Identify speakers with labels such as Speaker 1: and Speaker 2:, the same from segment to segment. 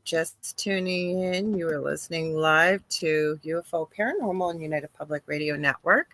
Speaker 1: just tuning in, you are listening live to UFO Paranormal and United Public Radio Network.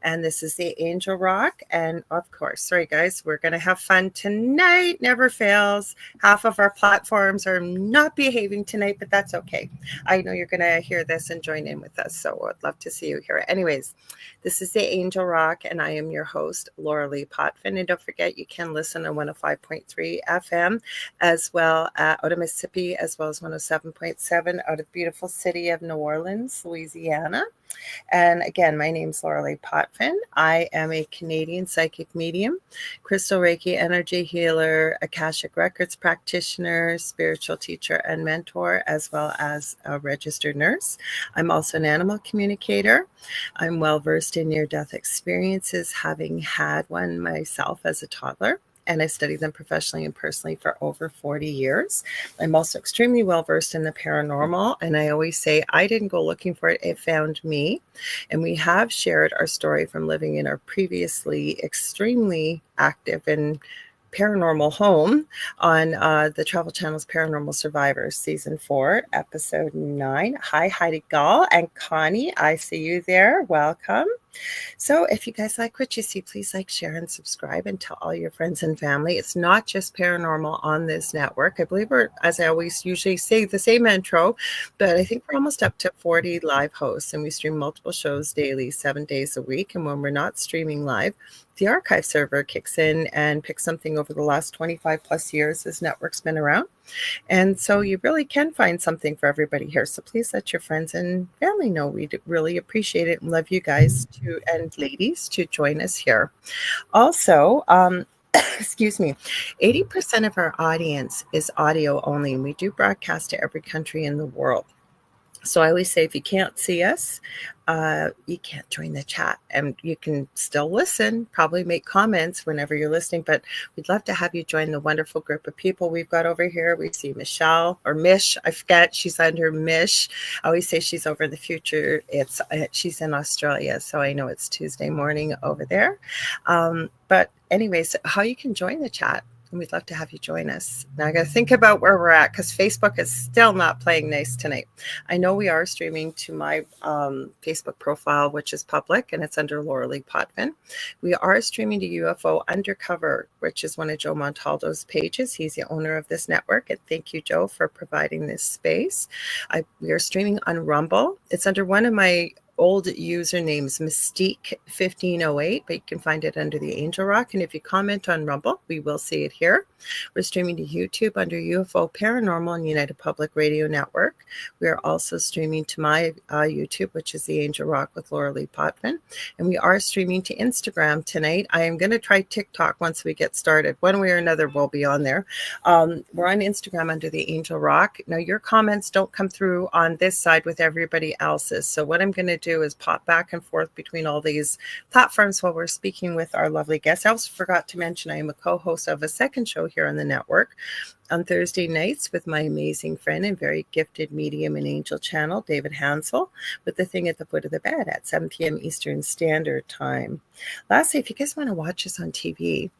Speaker 1: And this is the Angel Rock. And of course, sorry guys, we're going to have fun tonight. Never fails. Half of our platforms are not behaving tonight, but that's okay. I know you're going to hear this and join in with us. So I'd love to see you here. Anyways, this is the Angel Rock, and I am your host, Lorilei Potvin. And don't forget, you can listen on 105.3 FM as well out of Mississippi, as well as 107.7 out of the beautiful city of New Orleans, Louisiana. And again, my name is Lorilei Potvin. I am a Canadian psychic medium, crystal Reiki energy healer, Akashic Records practitioner, spiritual teacher and mentor, as well as a registered nurse. I'm also an animal communicator. I'm well versed in near-death experiences, having had one myself as a toddler. And I studied them professionally and personally for over 40 years. I'm also extremely well versed in the paranormal. And I always say, I didn't go looking for it, it found me. And we have shared our story from living in our previously extremely active and paranormal home on the Travel Channel's Paranormal Survivors Season 4, Episode 9. Hi, Heidi Gall and Connie. I see you there. Welcome. So if you guys like what you see, please like, share, and subscribe, and tell all your friends and family. It's not just paranormal on this network. I believe we're, as I always usually say, the same intro, but I think we're almost up to 40 live hosts, and we stream multiple shows daily, 7 days a week. And when we're not streaming live, the archive server kicks in and picks something over the last 25 plus years this network's been around. And so you really can find something for everybody here. So please let your friends and family know. We'd really appreciate it and love you guys to and ladies to join us here. Also, excuse me, 80% of our audience is audio only, and we do broadcast to every country in the world. So I always say, if you can't see us, you can't join the chat, and you can still listen, probably make comments whenever you're listening, but we'd love to have you join the wonderful group of people we've got over here. We see Michelle, or Mish, I forget, she's under Mish. I always say she's over in the future. She's in Australia, so I know it's Tuesday morning over there. But anyways, how you can join the chat. And we'd love to have you join us. Now I got to think about where we're at, because Facebook is still not playing nice tonight. I know we are streaming to my Facebook profile, which is public, and it's under Lorilei Potvin. We are streaming to UFO Undercover, which is one of Joe Montaldo's pages. He's the owner of this network. And thank you, Joe, for providing this space. We are streaming on Rumble. It's under one of my old usernames, Mystique1508, but you can find it under the Angel Rock. And if you comment on Rumble, we will see it here. We're streaming to YouTube under UFO Paranormal and United Public Radio Network. We are also streaming to my YouTube, which is the Angel Rock with Lorilei Potvin. And we are streaming to Instagram tonight. I am going to try TikTok once we get started. One way or another, we'll be on there. We're on Instagram under the Angel Rock. Now, your comments don't come through on this side with everybody else's. So what I'm going to do is pop back and forth between all these platforms while we're speaking with our lovely guests. I also forgot to mention I am a co-host of a second show here on the network on Thursday nights with my amazing friend and very gifted medium and angel channel, David Hansel, with The Thing at the Foot of the Bed at 7 p.m. Eastern Standard Time. Lastly, if you guys want to watch us on TV,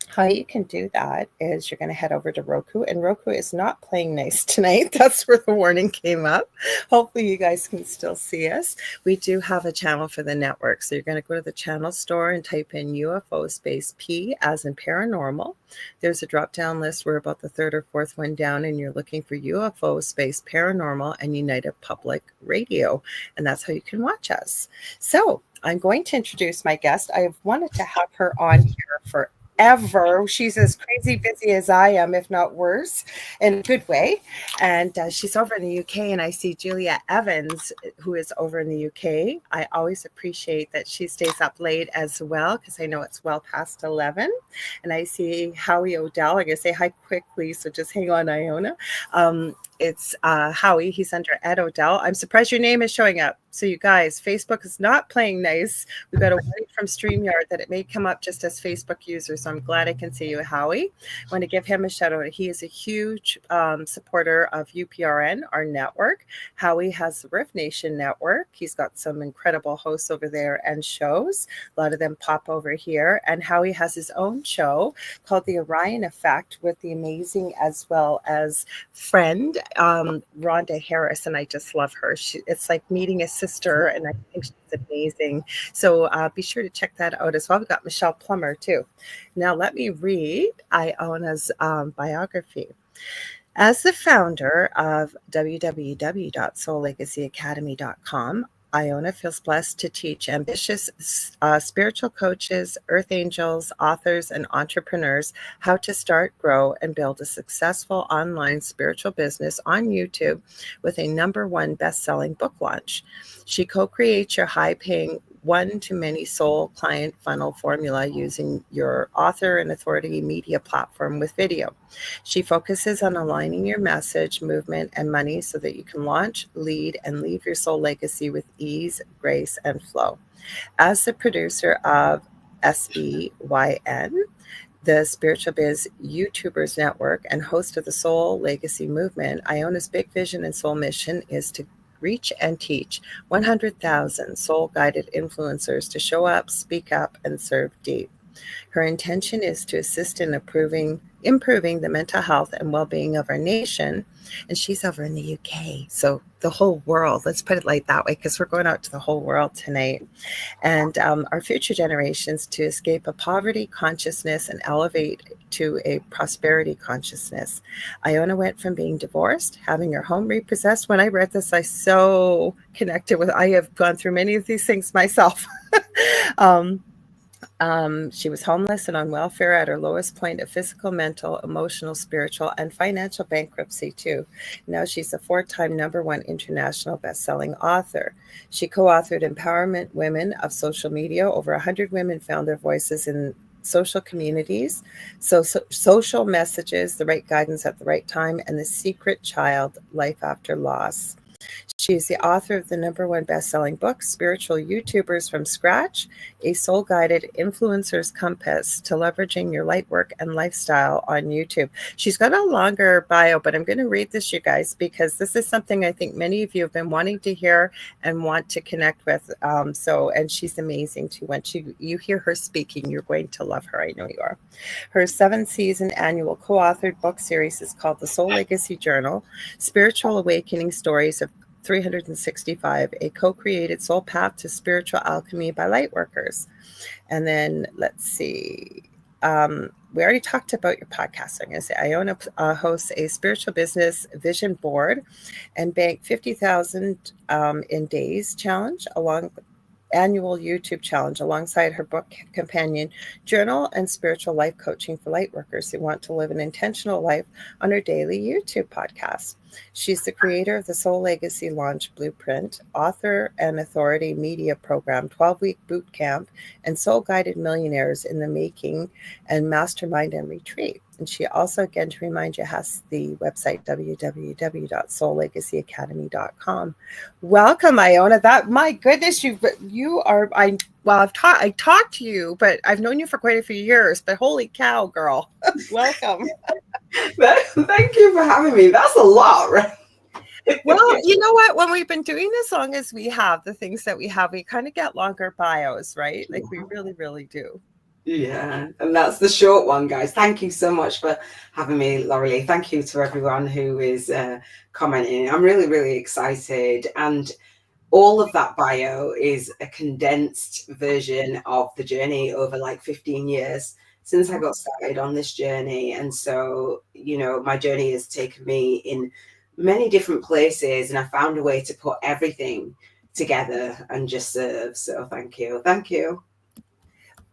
Speaker 1: how you can do that is you're going to head over to Roku, and Roku is not playing nice tonight. That's where the warning came up. Hopefully you guys can still see us. We do have a channel for the network. So you're going to go to the channel store and type in UFO space P as in paranormal. There's a drop down list. We're about the third or fourth one down, and you're looking for UFO space paranormal and United Public Radio. And that's how you can watch us. So I'm going to introduce my guest. I've wanted to have her on here for ever. She's as crazy busy as I am, if not worse, in a good way. And she's over in the UK, and I see Julia Evans, who is over in the UK. I always appreciate that she stays up late as well, because I know it's well past 11. And I see Howie Odell. I'm going to say hi quickly, so just hang on, Iona. It's Howie. He's under Ed Odell. I'm surprised your name is showing up. So you guys, Facebook is not playing nice. We got a warning from StreamYard that it may come up just as Facebook user. So I'm glad I can see you, Howie. I want to give him a shout out. He is a huge supporter of UPRN, our network. Howie has the Riff Nation network. He's got some incredible hosts over there and shows. A lot of them pop over here. And Howie has his own show called The Orion Effect with the amazing as well as friend, Rhonda Harris. And I just love her. It's like meeting a sister, and I think she's amazing. So be sure to check that out as well. We've got Michelle Plummer too. Now let me read Iona's biography. As the founder of www.soullegacyacademy.com, Iona feels blessed to teach ambitious spiritual coaches, earth angels, authors, and entrepreneurs how to start, grow, and build a successful online spiritual business on YouTube with a #1 best-selling book launch. She co-creates your high-paying one-to-many soul client funnel formula using your author and authority media platform with video. She focuses on aligning your message, movement, and money so that you can launch, lead, and leave your soul legacy with ease, grace, and flow. As the producer of SBYN, the Spiritual Biz YouTubers Network, and host of the Soul Legacy Movement, Iona's big vision and soul mission is to reach and teach 100,000 soul-guided influencers to show up, speak up, and serve deep. Her intention is to assist in improving the mental health and well-being of our nation. And she's over in the UK. So the whole world, let's put it like that way, because we're going out to the whole world tonight. And our future generations to escape a poverty consciousness and elevate to a prosperity consciousness. Iona went from being divorced, having her home repossessed. When I read this, I so connected with, I have gone through many of these things myself. She was homeless and on welfare at her lowest point of physical, mental, emotional, spiritual, and financial bankruptcy, too. Now she's a 4-time #1 international best-selling author. She co-authored Empowerment Women of Social Media. Over 100 women found their voices in social communities, social messages, the right guidance at the right time, and The Secret Child, Life After Loss. She is the author of the #1 best-selling book, Spiritual YouTubers from Scratch, a soul-guided influencer's compass to leveraging your light work and lifestyle on YouTube. She's got a longer bio, but I'm going to read this, you guys, because this is something I think many of you have been wanting to hear and want to connect with. And she's amazing too. Once you hear her speaking, you're going to love her. I know you are. Her 7-season annual co-authored book series is called The Soul Legacy Journal, Spiritual Awakening Stories of 365, a co-created soul path to spiritual alchemy by lightworkers. And then let's see. We already talked about your podcast. I'm going to say Iona hosts a spiritual business vision board and banked 50,000 in days challenge annual YouTube challenge alongside her book companion journal and spiritual life coaching for lightworkers who want to live an intentional life on her daily YouTube podcast. She's the creator of the Soul Legacy Launch Blueprint, author and authority media program, 12-week boot camp, and Soul Guided Millionaires in the Making and Mastermind and Retreat. And she also, again, to remind you, has the website www.soullegacyacademy.com. Welcome, Iona. My goodness, you are. I talked to you, but I've known you for quite a few years. But holy cow, girl, welcome.
Speaker 2: Thank you for having me. That's a lot, right?
Speaker 1: Well, you know what? When we've been doing as long as we have, the things that we have, we kind of get longer bios, right? Like we really, really do.
Speaker 2: Yeah, and that's the short one, guys. Thank you so much for having me, Lorilei. Thank you to everyone who is commenting. I'm really, really excited. And all of that bio is a condensed version of the journey over like 15 years since I got started on this journey. And so, my journey has taken me in many different places, and I found a way to put everything together and just serve. So thank you. Thank you.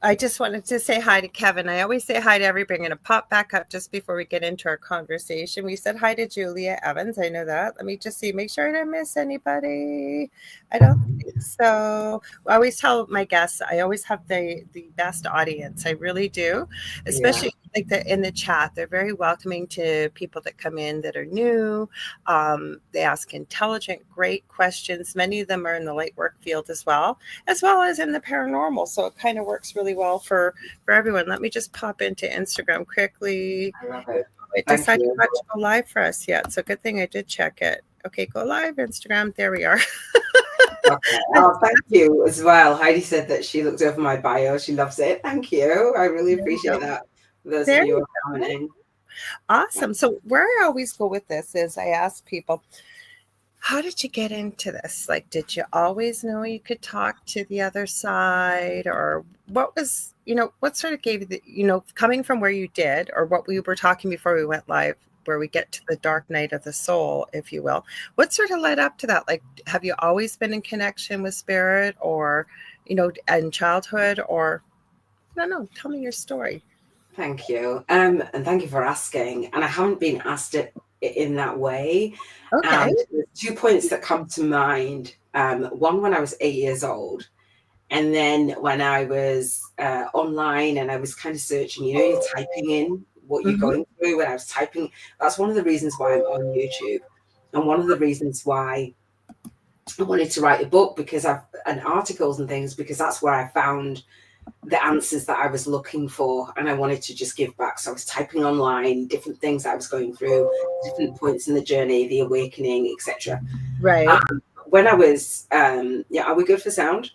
Speaker 1: I just wanted to say hi to Kevin. I always say hi to everybody. I'm going to pop back up just before we get into our conversation. We said hi to Julia Evans. I know that. Let me just see, make sure I didn't miss anybody. I don't think so. I always tell my guests, I always have the best audience. I really do,
Speaker 2: Yeah.
Speaker 1: especially like in the chat. They're very welcoming to people that come in that are new. They ask intelligent, great questions. Many of them are in the light work field as well as in the paranormal. So it kind of works really well for everyone. Let me just pop into Instagram quickly.
Speaker 2: I love it.
Speaker 1: It
Speaker 2: Thank
Speaker 1: decided
Speaker 2: you.
Speaker 1: not to go live for us yet. So good thing I did check it. Okay, go live, Instagram. There we are.
Speaker 2: Okay. Oh, thank you as well. Heidi said that she looked over my bio. She loves it. Thank you. I really
Speaker 1: There you
Speaker 2: appreciate
Speaker 1: go.
Speaker 2: that. For those of
Speaker 1: There
Speaker 2: you who
Speaker 1: you
Speaker 2: are commenting.
Speaker 1: Awesome. So where I always go with this is I ask people, how did you get into this? Like, did you always know you could talk to the other side, or what was, what sort of gave you the, coming from where you did, or what we were talking before we went live, where we get to the dark night of the soul, if you will, what sort of led up to that? Like, have you always been in connection with spirit, or, in childhood, or, I don't know, tell me your story.
Speaker 2: Thank you. And thank you for asking. And I haven't been asked it in that way.
Speaker 1: Okay.
Speaker 2: And there's 2 points that come to mind. One when I was 8 years old, and then when I was online and I was kind of searching, you're typing in what you're
Speaker 1: Mm-hmm.
Speaker 2: going through. When I was typing, that's one of the reasons why I'm on YouTube, and one of the reasons why I wanted to write a book, and articles and things, because that's where I found the answers that I was looking for, and I wanted to just give back. So I was typing online different things that I was going through, different points in the journey, the awakening, etc.
Speaker 1: Right.
Speaker 2: When I was, are we good for sound?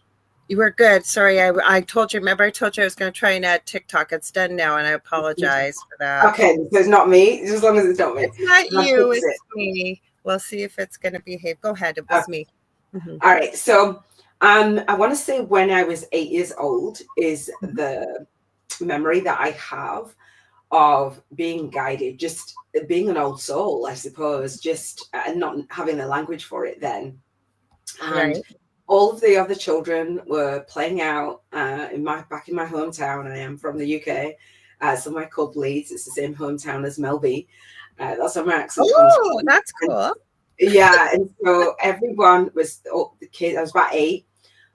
Speaker 1: You were good. Sorry, I told you. Remember, I told you I was going to try and add TikTok. It's done now, and I apologize for that.
Speaker 2: Okay, so it's not me, as long as it's not me.
Speaker 1: It's not
Speaker 2: I'll
Speaker 1: you.
Speaker 2: fix it.
Speaker 1: It's me. We'll see if it's going to behave. Go ahead. It
Speaker 2: Okay.
Speaker 1: was me. Mm-hmm.
Speaker 2: All right. So, I want to say when I was 8 years old is the memory that I have of being guided, just being an old soul, I suppose, just not having the language for it then. And
Speaker 1: Right.
Speaker 2: all of the other children were playing out back in my hometown. I am from the UK, somewhere called Leeds. It's the same hometown as Melby. That's where my accent comes
Speaker 1: Oh,
Speaker 2: from.
Speaker 1: that's
Speaker 2: And,
Speaker 1: cool.
Speaker 2: yeah, and so everyone was, all the kids. I was about 8.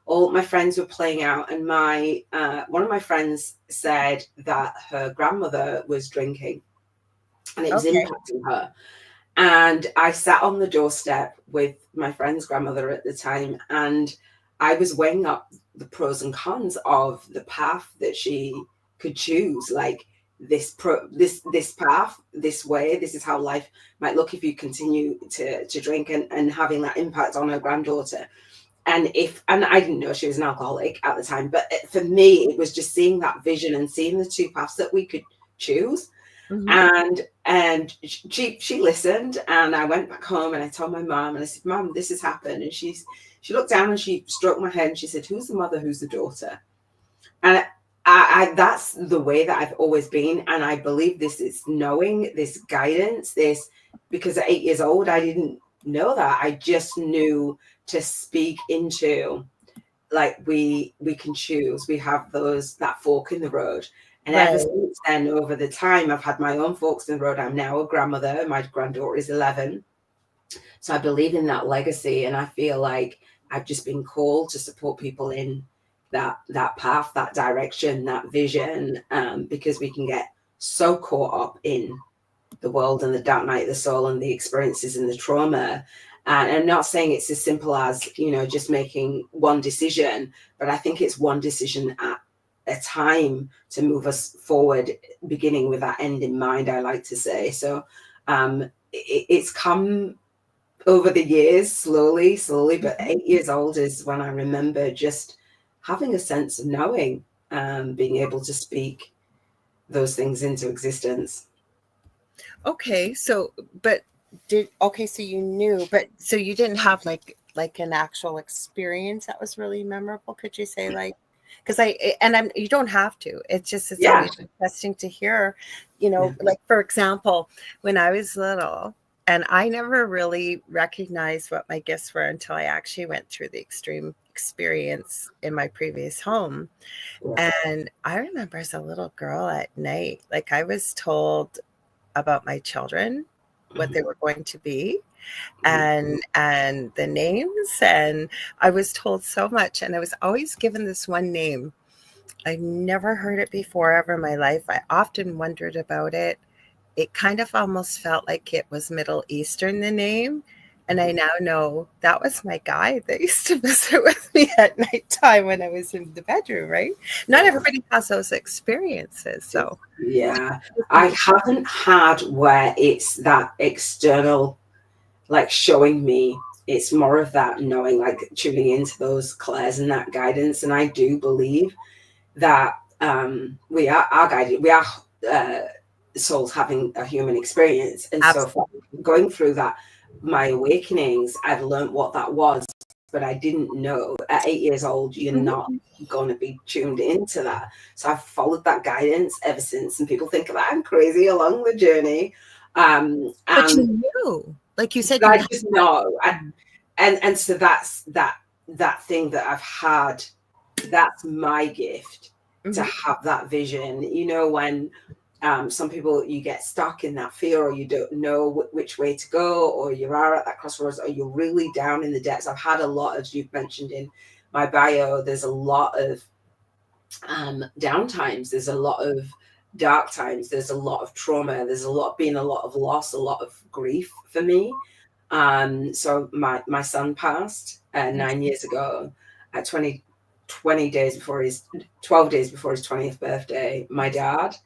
Speaker 2: All my friends were playing out, and my one of my friends said that her grandmother was drinking, and it was
Speaker 1: Okay.
Speaker 2: impacting her. And I sat on the doorstep with my friend's grandmother at the time, and I was weighing up the pros and cons of the path that she could choose. Like this path, this way, this is how life might look if you continue to drink, and having that impact on her granddaughter. And I didn't know she was an alcoholic at the time, but for me, it was just seeing that vision and seeing the 2 paths that we could choose.
Speaker 1: Mm-hmm.
Speaker 2: And she listened, and I went back home and I told my mom, and I said, "Mom, this has happened." And she looked down and she stroked my head and she said, "Who's the mother? Who's the daughter?" And I that's the way that I've always been, and I believe this is knowing, this guidance, this, because at 8 years old I didn't know that. I just knew to speak into, like, we can choose. We have that fork in the road. And ever
Speaker 1: Right.
Speaker 2: since then, over the time, I've had my own forks in the road. I'm now a grandmother. My granddaughter is 11. So I believe in that legacy, and I feel like I've just been called to support people in that path, that direction, that vision, because we can get so caught up in the world and the dark night of the soul and the experiences and the trauma. And I'm not saying it's as simple as, just making one decision, but I think it's one decision at a time to move us forward, beginning with that end in mind, I like to say. So it's come over the years, slowly, but 8 years old is when I remember just having a sense of knowing, being able to speak those things into existence.
Speaker 1: Okay. So so you knew, but so you didn't have like an actual experience that was really memorable. Could you say, like, because you don't have to. It's
Speaker 2: Yeah.
Speaker 1: always interesting to hear,
Speaker 2: Yeah.
Speaker 1: like, for example, when I was little, and I never really recognized what my gifts were until I actually went through the extreme experience in my previous home. And I remember as a little girl at night, like I was told about my children, what they were going to be, and the names, and I was told so much, and I was always given this one name. I never heard it before ever in my life. I often wondered about it. It kind of almost felt like it was Middle Eastern, the name. And I now know that was my guide that used to visit with me at nighttime when I was in the bedroom, right? Not everybody has those experiences. So,
Speaker 2: yeah, I haven't had where it's that external, like showing me. It's more of that knowing, like tuning into those clairs and that guidance. And I do believe that we are guided. We are souls having a human experience, and
Speaker 1: absolutely.
Speaker 2: so going through that, my awakenings, I've learned what that was, but I didn't know. At 8 years old, you're not going to be tuned into that. So I've followed that guidance ever since, and people think that I'm crazy along the journey.
Speaker 1: But you
Speaker 2: And
Speaker 1: knew, like you said,
Speaker 2: but
Speaker 1: you
Speaker 2: I
Speaker 1: had.
Speaker 2: just know, and so that's that thing that I've had. That's my gift, to have that vision. You know, when some people, you get stuck in that fear, or you don't know which way to go, or you are at that crossroads, or you're really down in the depths. I've had a lot, as you've mentioned in my bio, there's a lot of down times, there's a lot of dark times, there's a lot of trauma, there's a lot of loss, a lot of grief for me. So my son passed 9 years ago at 20 days before his 12 days before his 20th birthday. My dad,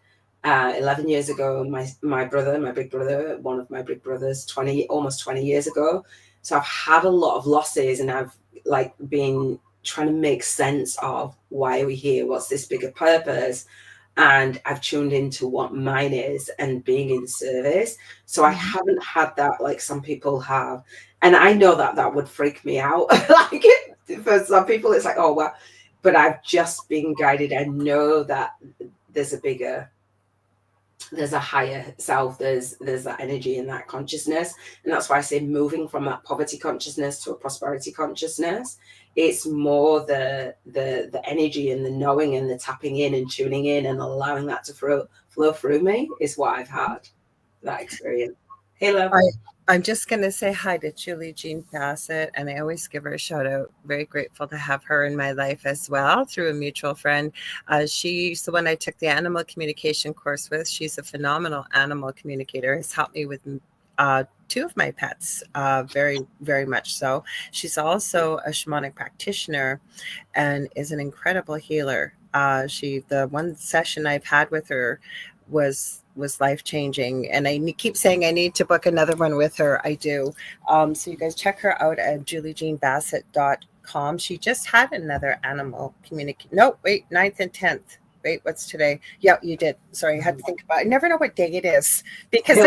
Speaker 2: 11 years ago, my brother, my big brother, one of my big brothers, almost 20 years ago. So I've had a lot of losses, and I've like been trying to make sense of, why are we here? What's this bigger purpose? And I've tuned into what mine is, and being in service. So I haven't had that like some people have. And I know that that would freak me out. Like, for some people, it's like, oh, well, but I've just been guided. I know that there's a higher self, there's that energy and that consciousness. And that's why I say, moving from that poverty consciousness to a prosperity consciousness, it's more the energy and the knowing and the tapping in and tuning in and allowing that to flow through me is what I've had, that experience. Hey, love.
Speaker 1: I'm just going to say hi to Julie Jean Bassett, and I always give her a shout out. Very grateful to have her in my life as well, through a mutual friend. She's the one I took the animal communication course with. She's a phenomenal animal communicator, has helped me with two of my pets, very, very much so. She's also a shamanic practitioner and is an incredible healer. The one session I've had with her was life-changing, and I keep saying I need to book another one with her. I do. So you guys check her out at juliejeanbassett.com. She just had another animal communication. No, wait, 9th and 10th. Wait, what's today? Yeah, you did. Sorry, I had to think about it. I never know what day it is, because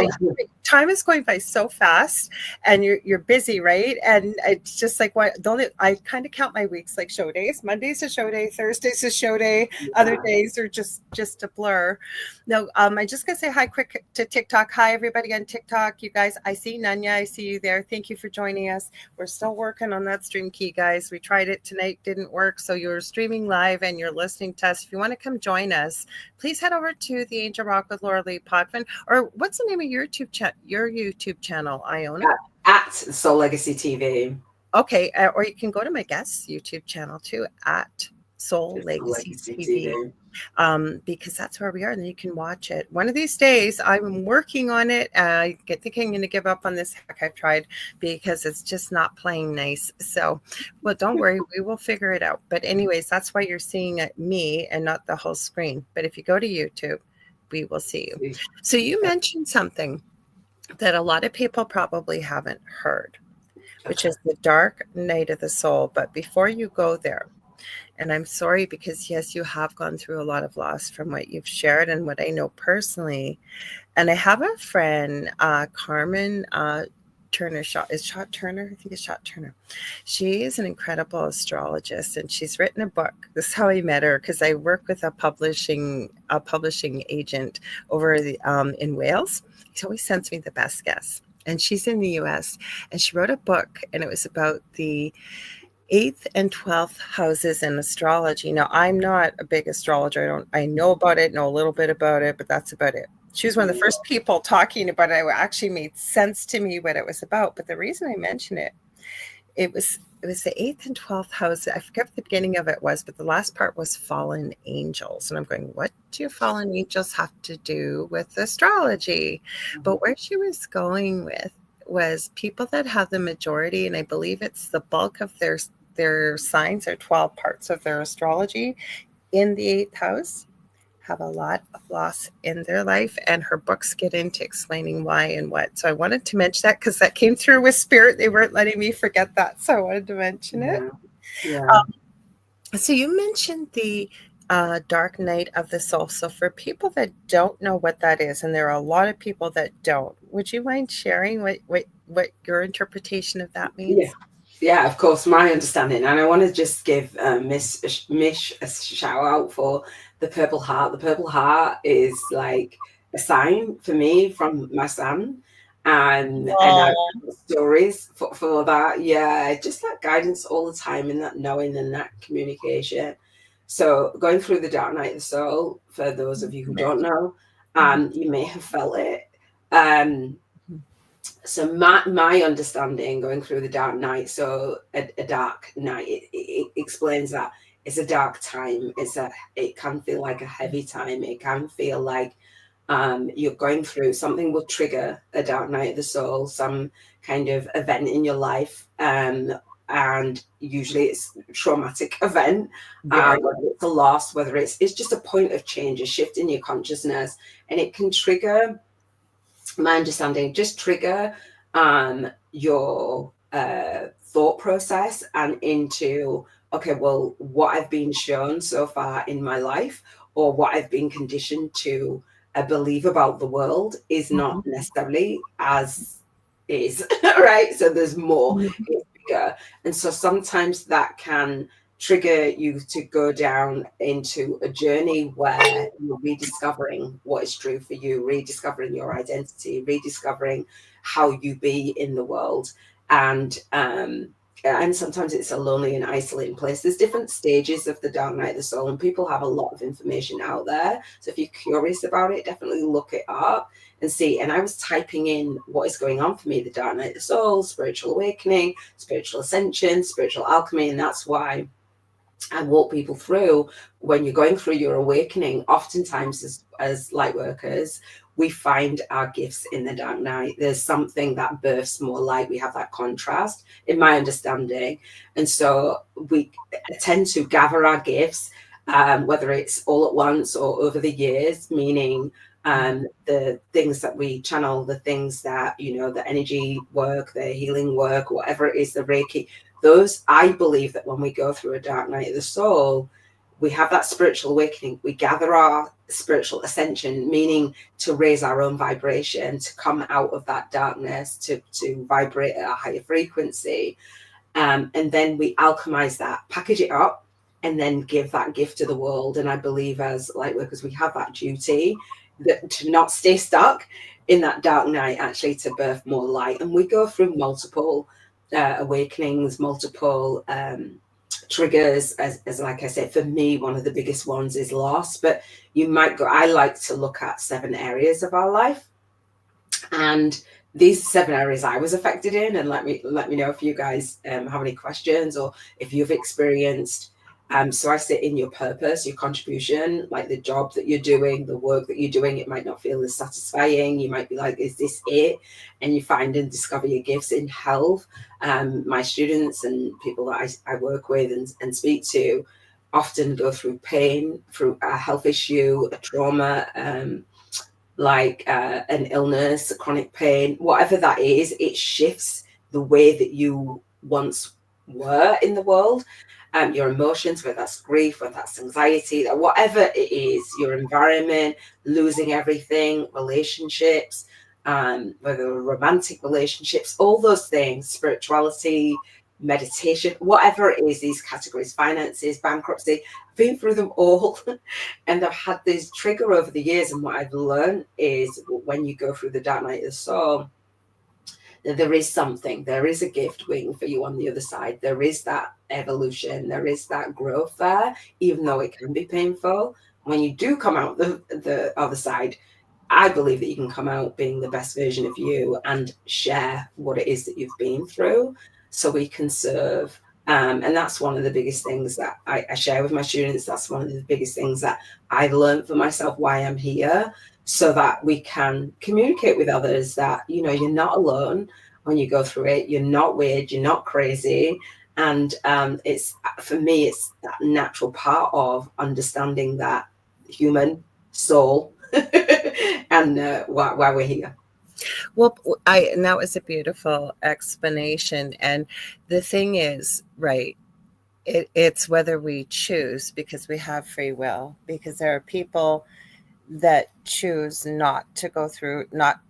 Speaker 1: time is going by so fast, and you're busy, right? And it's just like, what, I kind of count my weeks like show days. Monday's a show day, Thursday's a show day, other days are just a blur. No, I just gonna say hi quick to TikTok. Hi everybody on TikTok. You guys, I see Nanya, I see you there. Thank you for joining us. We're still working on that stream key, guys. We tried it tonight, didn't work. So you're streaming live and you're listening to us. If you want to come join us, please head over to the Angel Rock with Lorilei Potvin, or what's the name of your YouTube channel, Iona?
Speaker 2: At Soul Legacy TV.
Speaker 1: Okay, or you can go to my guest's YouTube channel too, at Soul Legacy TV. Because that's where we are, and you can watch it. One of these days, I'm working on it. I think I'm going to give up on this hack I've tried, because it's just not playing nice. So, well, don't worry, we will figure it out. But anyways, that's why you're seeing me and not the whole screen. But if you go to YouTube, we will see you. So you mentioned something that a lot of people probably haven't heard, which is the dark night of the soul. But before you go there, and I'm sorry, because yes, you have gone through a lot of loss from what you've shared and what I know personally. And I have a friend, Carmen Turner, Shot Turner? I think it's Shot Turner. She is an incredible astrologist, and she's written a book. This is how I met her, because I work with a publishing agent over in Wales. He always sends me the best guests. And she's in the US, and she wrote a book, and it was about the 8th and 12th houses in astrology. Now, I'm not a big astrologer. I know about it, know a little bit about it, but that's about it. She was one of the first people talking about it. It actually made sense to me what it was about. But the reason I mention it, it was the 8th and 12th house. I forget what the beginning of it was, but the last part was fallen angels. And I'm going, what do fallen angels have to do with astrology? But where she was going with was people that have the majority, and I believe it's the bulk of their signs or 12 parts of their astrology in the 8th house, have a lot of loss in their life, and her books get into explaining why and what. So I wanted to mention that because that came through with spirit. They weren't letting me forget that, so I wanted to mention it.
Speaker 2: Yeah.
Speaker 1: So you mentioned the dark night of the soul. So for people that don't know what that is, and there are a lot of people that don't, would you mind sharing what your interpretation of that means?
Speaker 2: Yeah, of course, my understanding. And I want to just give Mish a shout out for the Purple Heart. The Purple Heart is like a sign for me from my son. And I stories for that. Yeah, just that guidance all the time and that knowing and that communication. So going through the dark night of the soul, for those of you who don't know, you may have felt it. So my understanding going through the dark night, so a dark night, it explains that it's a dark time. It can feel like a heavy time. It can feel like you're going through something will trigger a dark night of the soul, some kind of event in your life, and usually it's a traumatic event, whether it's a loss, whether it's just a point of change, a shift in your consciousness, and it can trigger, my understanding, just trigger your thought process and into, okay, well, what I've been shown so far in my life, or what I've been conditioned to believe about the world, is not necessarily as is, right? So there's more, it's bigger. And so sometimes that can trigger you to go down into a journey where you're rediscovering what is true for you, rediscovering your identity, rediscovering how you be in the world. And sometimes it's a lonely and isolating place. There's different stages of the dark night of the soul, and people have a lot of information out there. So if you're curious about it, definitely look it up and see. And I was typing in what is going on for me, the dark night of the soul, spiritual awakening, spiritual ascension, spiritual alchemy. And that's why I walk people through, when you're going through your awakening, oftentimes as light workers, we find our gifts in the dark night. There's something that births more light. We have that contrast, in my understanding. And so we tend to gather our gifts, whether it's all at once or over the years, meaning the things that we channel, the things that, the energy work, the healing work, whatever it is, the Reiki. Those, I believe that when we go through a dark night of the soul, we have that spiritual awakening. We gather our spiritual ascension, meaning to raise our own vibration, to come out of that darkness, to vibrate at a higher frequency. And then we alchemize that, package it up, and then give that gift to the world. And I believe as light workers, we have that duty to not stay stuck in that dark night, actually to birth more light. And we go through multiple awakenings, multiple triggers, as like I said, for me, one of the biggest ones is loss. But you might go, I like to look at 7 areas of our life, and these 7 areas I was affected in, and let me know if you guys have any questions, or if you've experienced. So I sit in your purpose, your contribution, like the job that you're doing, the work that you're doing. It might not feel as satisfying. You might be like, is this it? And you find and discover your gifts in health. My students and people that I work with and speak to often go through pain, through a health issue, a trauma, like an illness, a chronic pain, whatever that is. It shifts the way that you once were in the world. Your emotions, whether that's grief, whether that's anxiety, whatever it is, your environment, losing everything, relationships, whether romantic relationships, all those things, spirituality, meditation, whatever it is, these categories, finances, bankruptcy, I've been through them all. And I've had this trigger over the years. And what I've learned is when you go through the dark night of the soul, there is something, there is a gift waiting for you on the other side. There is that evolution, there is that growth there, even though it can be painful. When you do come out the other side, I believe that you can come out being the best version of you and share what it is that you've been through so we can serve. And that's one of the biggest things that I share with my students. That's one of the biggest things that I've learned for myself, why I'm here, so that we can communicate with others that, you know, you're not alone when you go through it. You're not weird. You're not crazy. And it's, for me, it's that natural part of understanding that human soul and why we're here.
Speaker 1: Well, and that was a beautiful explanation. And the thing is, right, it's whether we choose, because we have free will, because there are people that choose not to go through, not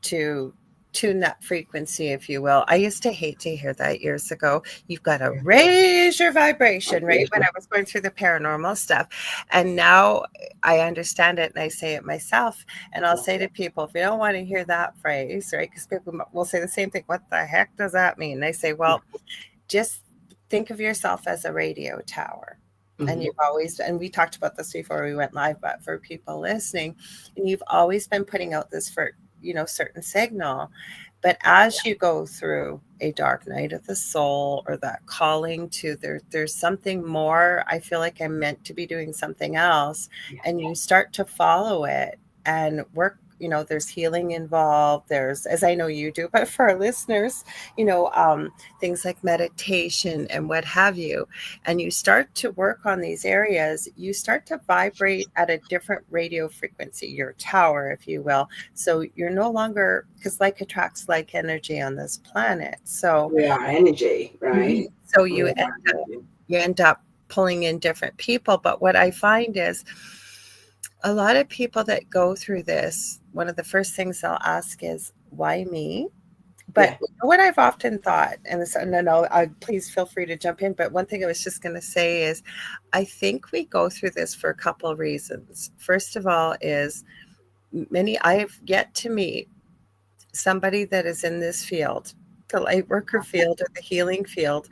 Speaker 1: to tune that frequency, if you will. I used to hate to hear that years ago. You've got to raise your vibration, right? When I was going through the paranormal stuff. And now I understand it and I say it myself. And I'll say to people, if you don't want to hear that phrase, right? Because people will say the same thing. What the heck does that mean? And I say, well, just think of yourself as a radio tower. And you've always, and we talked about this before we went live, but for people listening, and you've always been putting out this for, you know, certain signal. But as you go through a dark night of the soul, or that calling to there's something more, I feel like I'm meant to be doing something else. And you start to follow it and work. You know, there's healing involved. There's, as I know you do, but for our listeners, you know, things like meditation and what have you. And you start to work on these areas, you start to vibrate at a different radio frequency, your tower, if you will. So you're no longer, because like attracts like energy on this planet. So
Speaker 2: we are energy, right?
Speaker 1: So you end up pulling in different people. But what I find is, a lot of people that go through this, one of the first things they'll ask is, why me? But what I've often thought, and this, no, please feel free to jump in. But one thing I was just going to say is, I think we go through this for a couple of reasons. First of all is I've yet to meet somebody that is in this field, the light worker field or the healing field,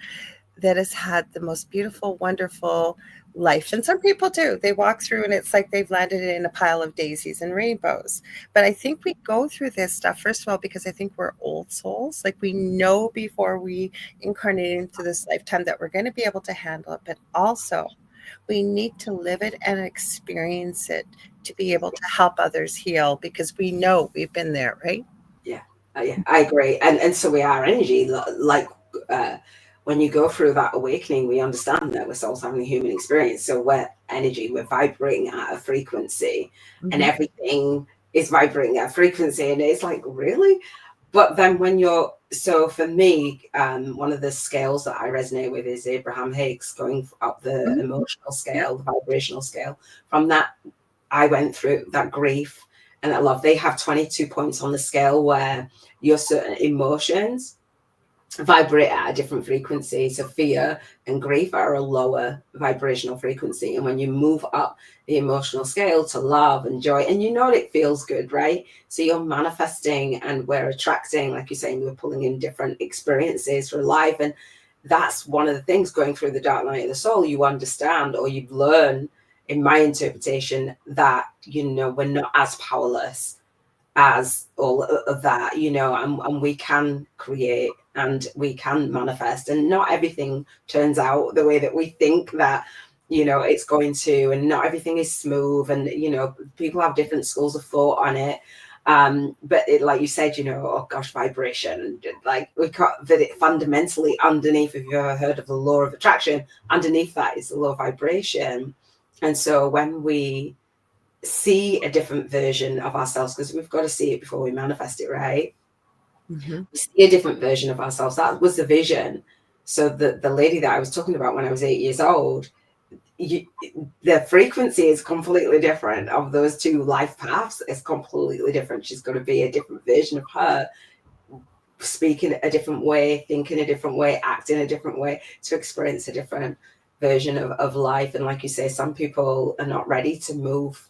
Speaker 1: that has had the most beautiful, wonderful life. And some people do. They walk through and it's like they've landed in a pile of daisies and rainbows. But I think we go through this stuff, first of all, because I think we're old souls. Like, we know before we incarnate into this lifetime that we're going to be able to handle it. But also, we need to live it and experience it to be able to help others heal, because we know we've been there, right?
Speaker 2: Yeah, I agree. And so we are energy. Like, when you go through that awakening, we understand that we're souls having a human experience. So we're energy, we're vibrating at a frequency, and everything is vibrating at a frequency. And it's like, really? But then when you're, so for me, one of the scales that I resonate with is Abraham Hicks, going up the emotional scale, the vibrational scale. From that, I went through that grief and that love. They have 22 points on the scale where your certain emotions vibrate at a different frequency. So fear and grief are a lower vibrational frequency. And when you move up the emotional scale to love and joy, and you know it feels good, right? So you're manifesting, and we're attracting, like you're saying, we're pulling in different experiences for life. And that's one of the things going through the dark night of the soul. You understand, or you've learned, in my interpretation, that, you know, we're not as powerless as all of that, you know, and we can create and we can manifest, and not everything turns out the way that we think that, you know, it's going to, and not everything is smooth, and, you know, people have different schools of thought on it. But it, like you said, you know, oh gosh, vibration, like we can't, that it fundamentally underneath, if you've ever heard of the law of attraction, underneath that is the law of vibration. And so when we see a different version of ourselves, because we've got to see it before we manifest it, right? We see a different version of ourselves. That was the vision. So the lady that I was talking about when I was 8 years old, the frequency is completely different of those two life paths. It's completely different. She's got to be a different version of her, speaking a different way, thinking a different way, acting a different way, to experience a different version of life. And like you say, some people are not ready to move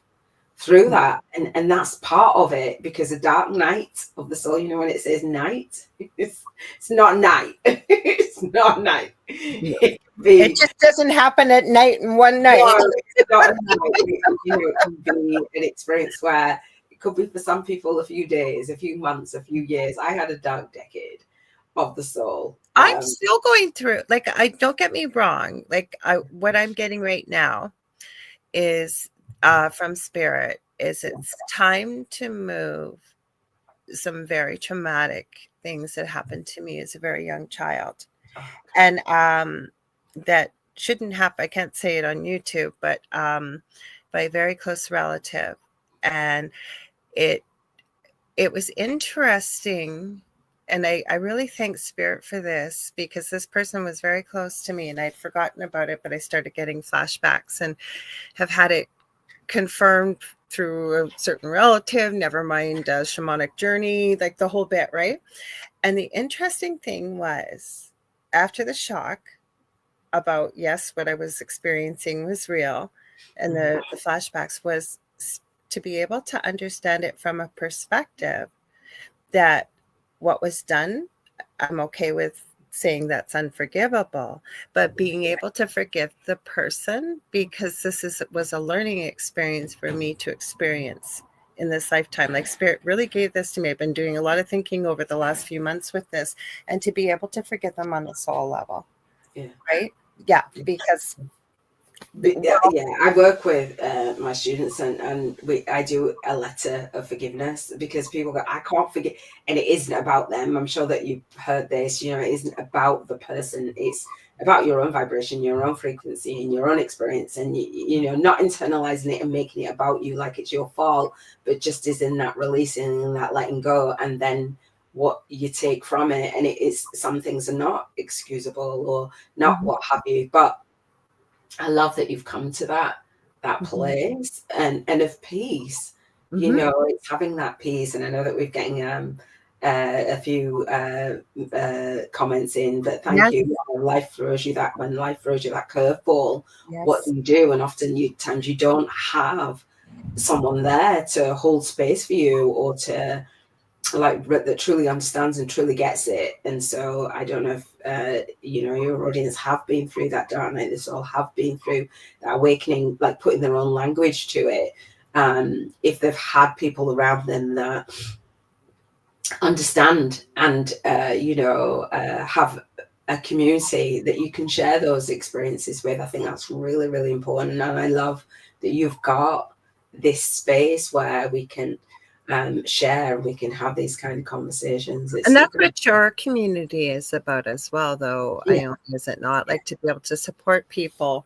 Speaker 2: through that. And that's part of it, because the dark night of the soul, you know, when it says night, it's not night. It's not night. It can be,
Speaker 1: it just doesn't happen at night in one
Speaker 2: no,
Speaker 1: night.
Speaker 2: it's not a night. You know, it can be an experience where it could be for some people a few days, a few months, a few years. I had a dark decade of the soul.
Speaker 1: I'm still going through, like, I don't get me wrong. Like, what I'm getting right now is from spirit is it's time to move some very traumatic things that happened to me as a very young child. And that shouldn't happen. I can't say it on YouTube, but by a very close relative. And it was interesting. And I really thank spirit for this, because this person was very close to me and I'd forgotten about it, but I started getting flashbacks and have had it confirmed through a certain relative, never mind a shamanic journey, like the whole bit, right? And the interesting thing was, after the shock about, yes, what I was experiencing was real, and the flashbacks was to be able to understand it from a perspective that what was done, I'm okay with saying that's unforgivable, but being able to forgive the person, because was a learning experience for me to experience in this lifetime. Like, spirit really gave this to me. I've been doing a lot of thinking over the last few months with this, and to be able to forgive them on a soul level.
Speaker 2: Yeah.
Speaker 1: Right? Yeah, because
Speaker 2: I work with my students, and I do a letter of forgiveness, because people go, I can't forget, and it isn't about them. I'm sure that you've heard this, you know, it isn't about the person. It's about your own vibration, your own frequency, and your own experience, and you know, not internalizing it and making it about you like it's your fault, but just is in that releasing and that letting go, and then what you take from it. And it is, some things are not excusable or not what have you, but I love that you've come to that place and of peace. You know, it's having that peace. And I know that we're getting a few comments in, but thank you. When life throws you that curveball, what do you do? And often times you don't have someone there to hold space for you, or to, like, that truly understands and truly gets it. And so I don't know if you know, your audience have been through that dark night, this all have been through that awakening, like putting their own language to it, if they've had people around them that understand and you know, have a community that you can share those experiences with. I think that's really, really important. And I love that you've got this space where we can share, and we can have these kind of conversations.
Speaker 1: And that's what your community is about as well, though.
Speaker 2: Yeah.
Speaker 1: Iona, is it not? Like, to be able to support people,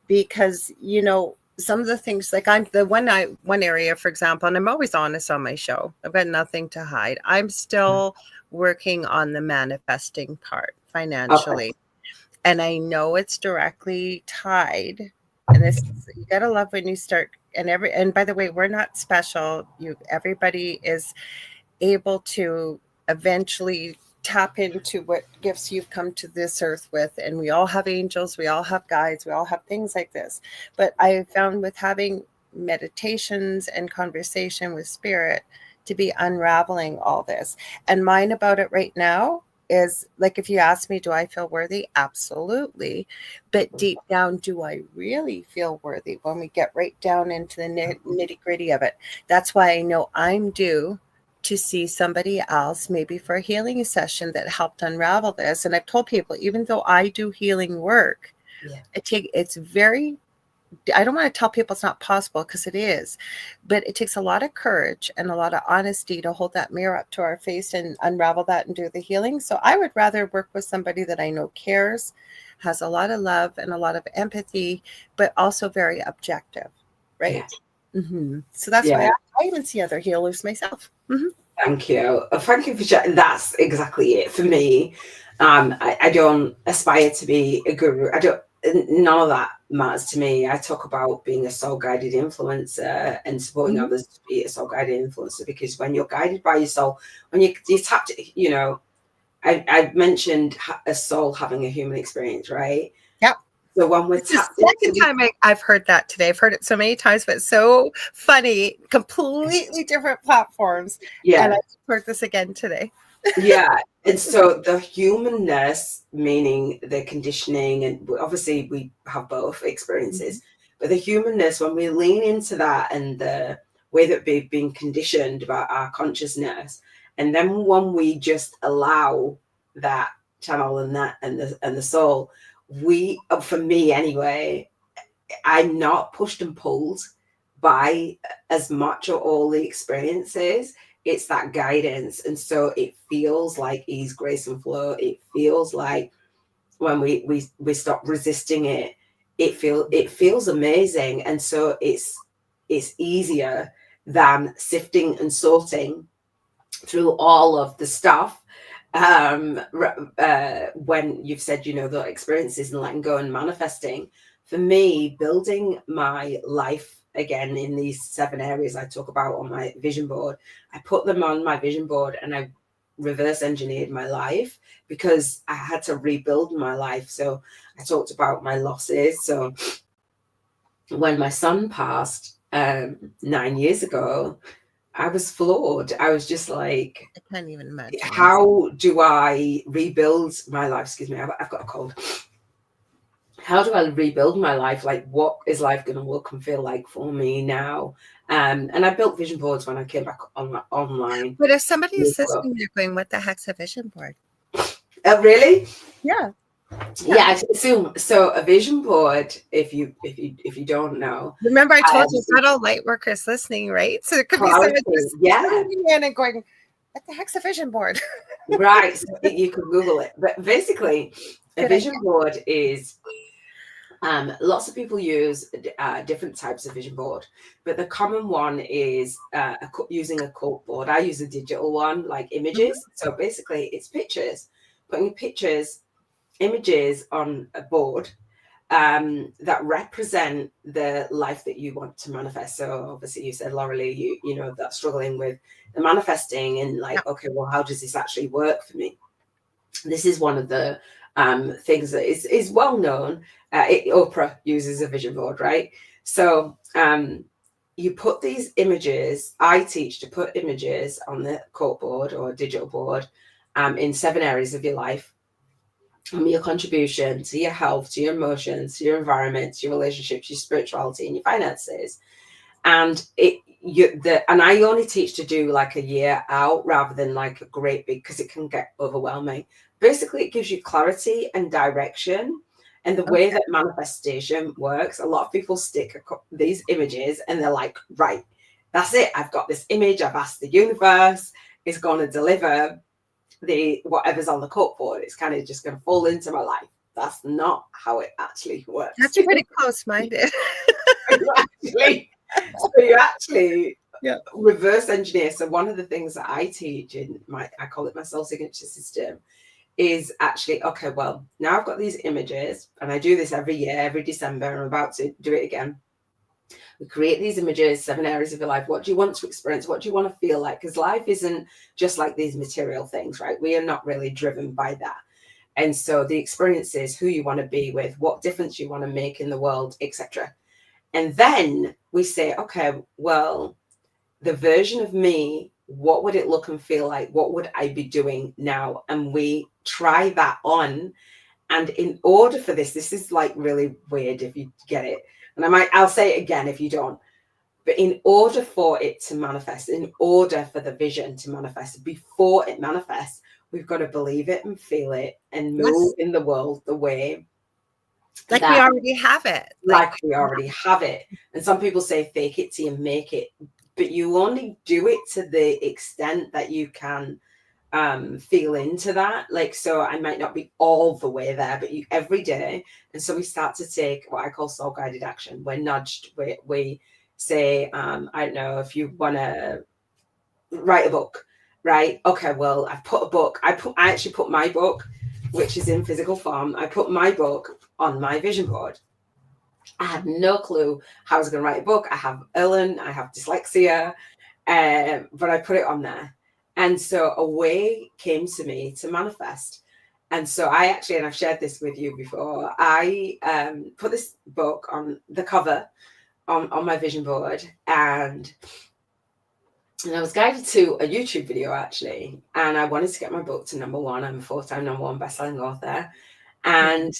Speaker 1: because, you know, some of the things, like, I'm the one area, for example, and I'm always honest on my show, I've got nothing to hide. I'm still working on the manifesting part financially. And I know it's directly tied. And this, you gotta love when you start, and by the way, we're not special. Everybody is able to eventually tap into what gifts you've come to this earth with. And we all have angels, we all have guides, we all have things like this. But I found with having meditations and conversation with spirit to be unraveling all this. And mine about it right now is, like, if you ask me, do I feel worthy? Absolutely. But deep down, do I really feel worthy? When we get right down into the nitty gritty of it, that's why I know I'm due to see somebody else, maybe for a healing session that helped unravel this. And I've told people, even though I do healing work, it's very, I don't want to tell people it's not possible, because it is, but it takes a lot of courage and a lot of honesty to hold that mirror up to our face and unravel that and do the healing. So I would rather work with somebody that I know cares, has a lot of love and a lot of empathy, but also very objective, right? So that's why I even see other healers myself.
Speaker 2: Thank you. Thank you for sharing. That's exactly it for me. I don't aspire to be a guru. None of that matters to me. I talk about being a soul guided influencer and supporting others to be a soul guided influencer, because when you're guided by your soul, when you tapped, you know, I mentioned a soul having a human experience, right?
Speaker 1: Yep.
Speaker 2: So when we're
Speaker 1: It's the
Speaker 2: tapped into
Speaker 1: second time I've heard that today. I've heard it so many times, but it's so funny. Completely different platforms. And I heard this again today.
Speaker 2: Yeah. And so the humanness, meaning the conditioning, and obviously we have both experiences, but the humanness, when we lean into that and the way that we've been conditioned about our consciousness, and then when we just allow that channel and that and the soul, we, for me anyway, I'm not pushed and pulled by as much or all the experiences. It's that guidance. And so it feels like ease, grace, and flow. It feels like when we stop resisting it, it feels amazing. And so it's easier than sifting and sorting through all of the stuff when you've said, the experiences and letting go and manifesting. For me, building my life again in these 7 areas I talk about on my vision board, I put them on my vision board and I reverse engineered my life because I had to rebuild my life. So I talked about my losses. So when my son passed 9 years ago, I was floored. I was just like,
Speaker 1: I can't even imagine.
Speaker 2: How do I rebuild my life? Excuse me, I've got a cold. How do I rebuild my life? Like, what is life going to look and feel like for me now? And I built vision boards when I came back online.
Speaker 1: But if somebody is listening, they're going, "What the heck's a vision board?"
Speaker 2: Really?
Speaker 1: Yeah.
Speaker 2: Yeah, I assume so. A vision board, if you don't know,
Speaker 1: remember I told you not all light workers listening, right? So there could be someone just tuning in and going, "What the heck's a vision board?"
Speaker 2: Right. So you could Google it, but basically, a vision board is. Lots of people use different types of vision board, but the common one is using a cork board. I use a digital one, like images. So basically, it's pictures, putting images on a board that represent the life that you want to manifest. So obviously, you said, Lorilei, you know that struggling with the manifesting and like, okay, well, how does this actually work for me? This is one of the things that is well known. Oprah uses a vision board, right? So you put these images. I teach to put images on the cork board or digital board in 7 areas of your life. Your contribution to your health, to your emotions, to your environment, to your relationships, your spirituality, and your finances. And and I only teach to do like a year out rather than like a great big, because it can get overwhelming. Basically, it gives you clarity and direction. And the way that manifestation works, a lot of people stick these images and they're like, right, that's it. I've got this image. I've asked the universe. It's going to deliver the whatever's on the cork board. It's kind of just going to fall into my life. That's not how it actually works.
Speaker 1: That's pretty close-minded.
Speaker 2: So you actually reverse engineer. So one of the things that I teach in I call it my soul signature system, is actually, okay, well, now I've got these images and I do this every year, every December, and I'm about to do it again. We create these images, 7 areas of your life. What do you want to experience? What do you want to feel like? Because life isn't just like these material things, right? We are not really driven by that. And so the experience is who you want to be with, what difference you want to make in the world, etc. And then we say, okay, well, the version of me, what would it look and feel like? What would I be doing now? And we try that on. And in order for this is like really weird if you get it. And I'll say it again if you don't. But in order for it to manifest, in order for the vision to manifest, before it manifests, we've got to believe it and feel it and move in the world the way
Speaker 1: we already have it.
Speaker 2: Like we already have it. And some people say fake it till you make it. But you only do it to the extent that you can feel into that. Like, so I might not be all the way there, but every day. And so we start to take what I call soul guided action. We're nudged. We say, I don't know, if you want to write a book, right? Okay, well, I've put a book. I actually put my book, which is in physical form. I put my book on my vision board. I had no clue how I was going to write a book. I have Ellen, I have dyslexia, but I put it on there. And so a way came to me to manifest. And so I actually, and I've shared this with you before, I put this book on the cover on my vision board, and I was guided to a YouTube video actually, and I wanted to get my book to number one. I'm a 4-time number one bestselling author, and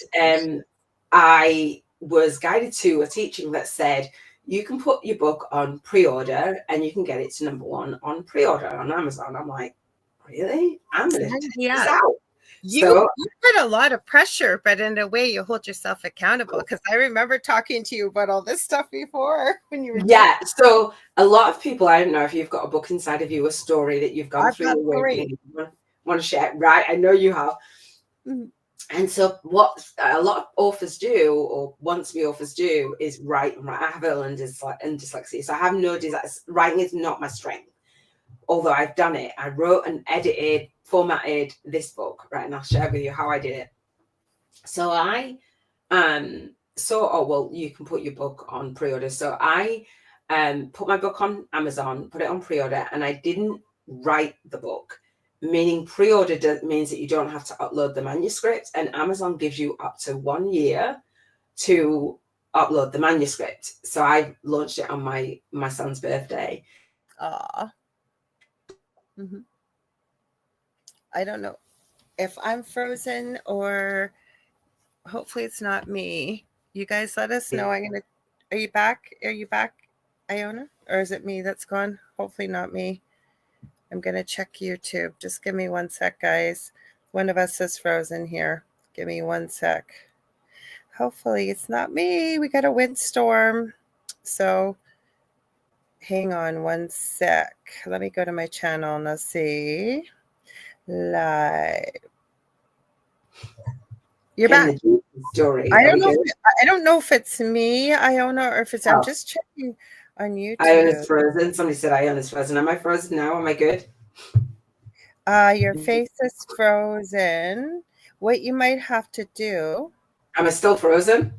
Speaker 2: I was guided to a teaching that said you can put your book on pre-order and you can get it to number one on pre-order on Amazon. I'm like, really? I'm going to test this out.
Speaker 1: You put a lot of pressure, but in a way you hold yourself accountable, because I remember talking to you about all this stuff before when you were
Speaker 2: so a lot of people, I don't know if you've got a book inside of you, a story that you've gone through awakening, want to share, right? I know you have. And so what a lot of authors do, or wants to be authors do, is write and write. I have Earl and dyslexia, so I have no desire. Writing is not my strength, although I've done it. I wrote and edited, formatted this book, right? And I'll share with you how I did it. So I you can put your book on pre-order. So I put my book on Amazon, put it on pre-order, and I didn't write the book, meaning pre-order means that you don't have to upload the manuscript, and Amazon gives you up to 1 year to upload the manuscript. So I launched it on my son's birthday.
Speaker 1: I don't know if I'm frozen, or hopefully it's not me. You guys let us know. Are you back? Are you back, Iona? Or is it me that's gone? Hopefully not me. I'm going to check YouTube. Just give me 1 sec, guys. One of us is frozen here. Give me 1 sec. Hopefully it's not me. We got a windstorm. So hang on 1 sec. Let me go to my channel and let's see. Live. You're back.
Speaker 2: Story.
Speaker 1: I don't know if it's me, Iona, or if it's I'm just checking on YouTube.
Speaker 2: Iona's frozen. Somebody said Iona's frozen. Am I frozen now? Am I good?
Speaker 1: Your face is frozen. What you might have to do.
Speaker 2: Am I still frozen?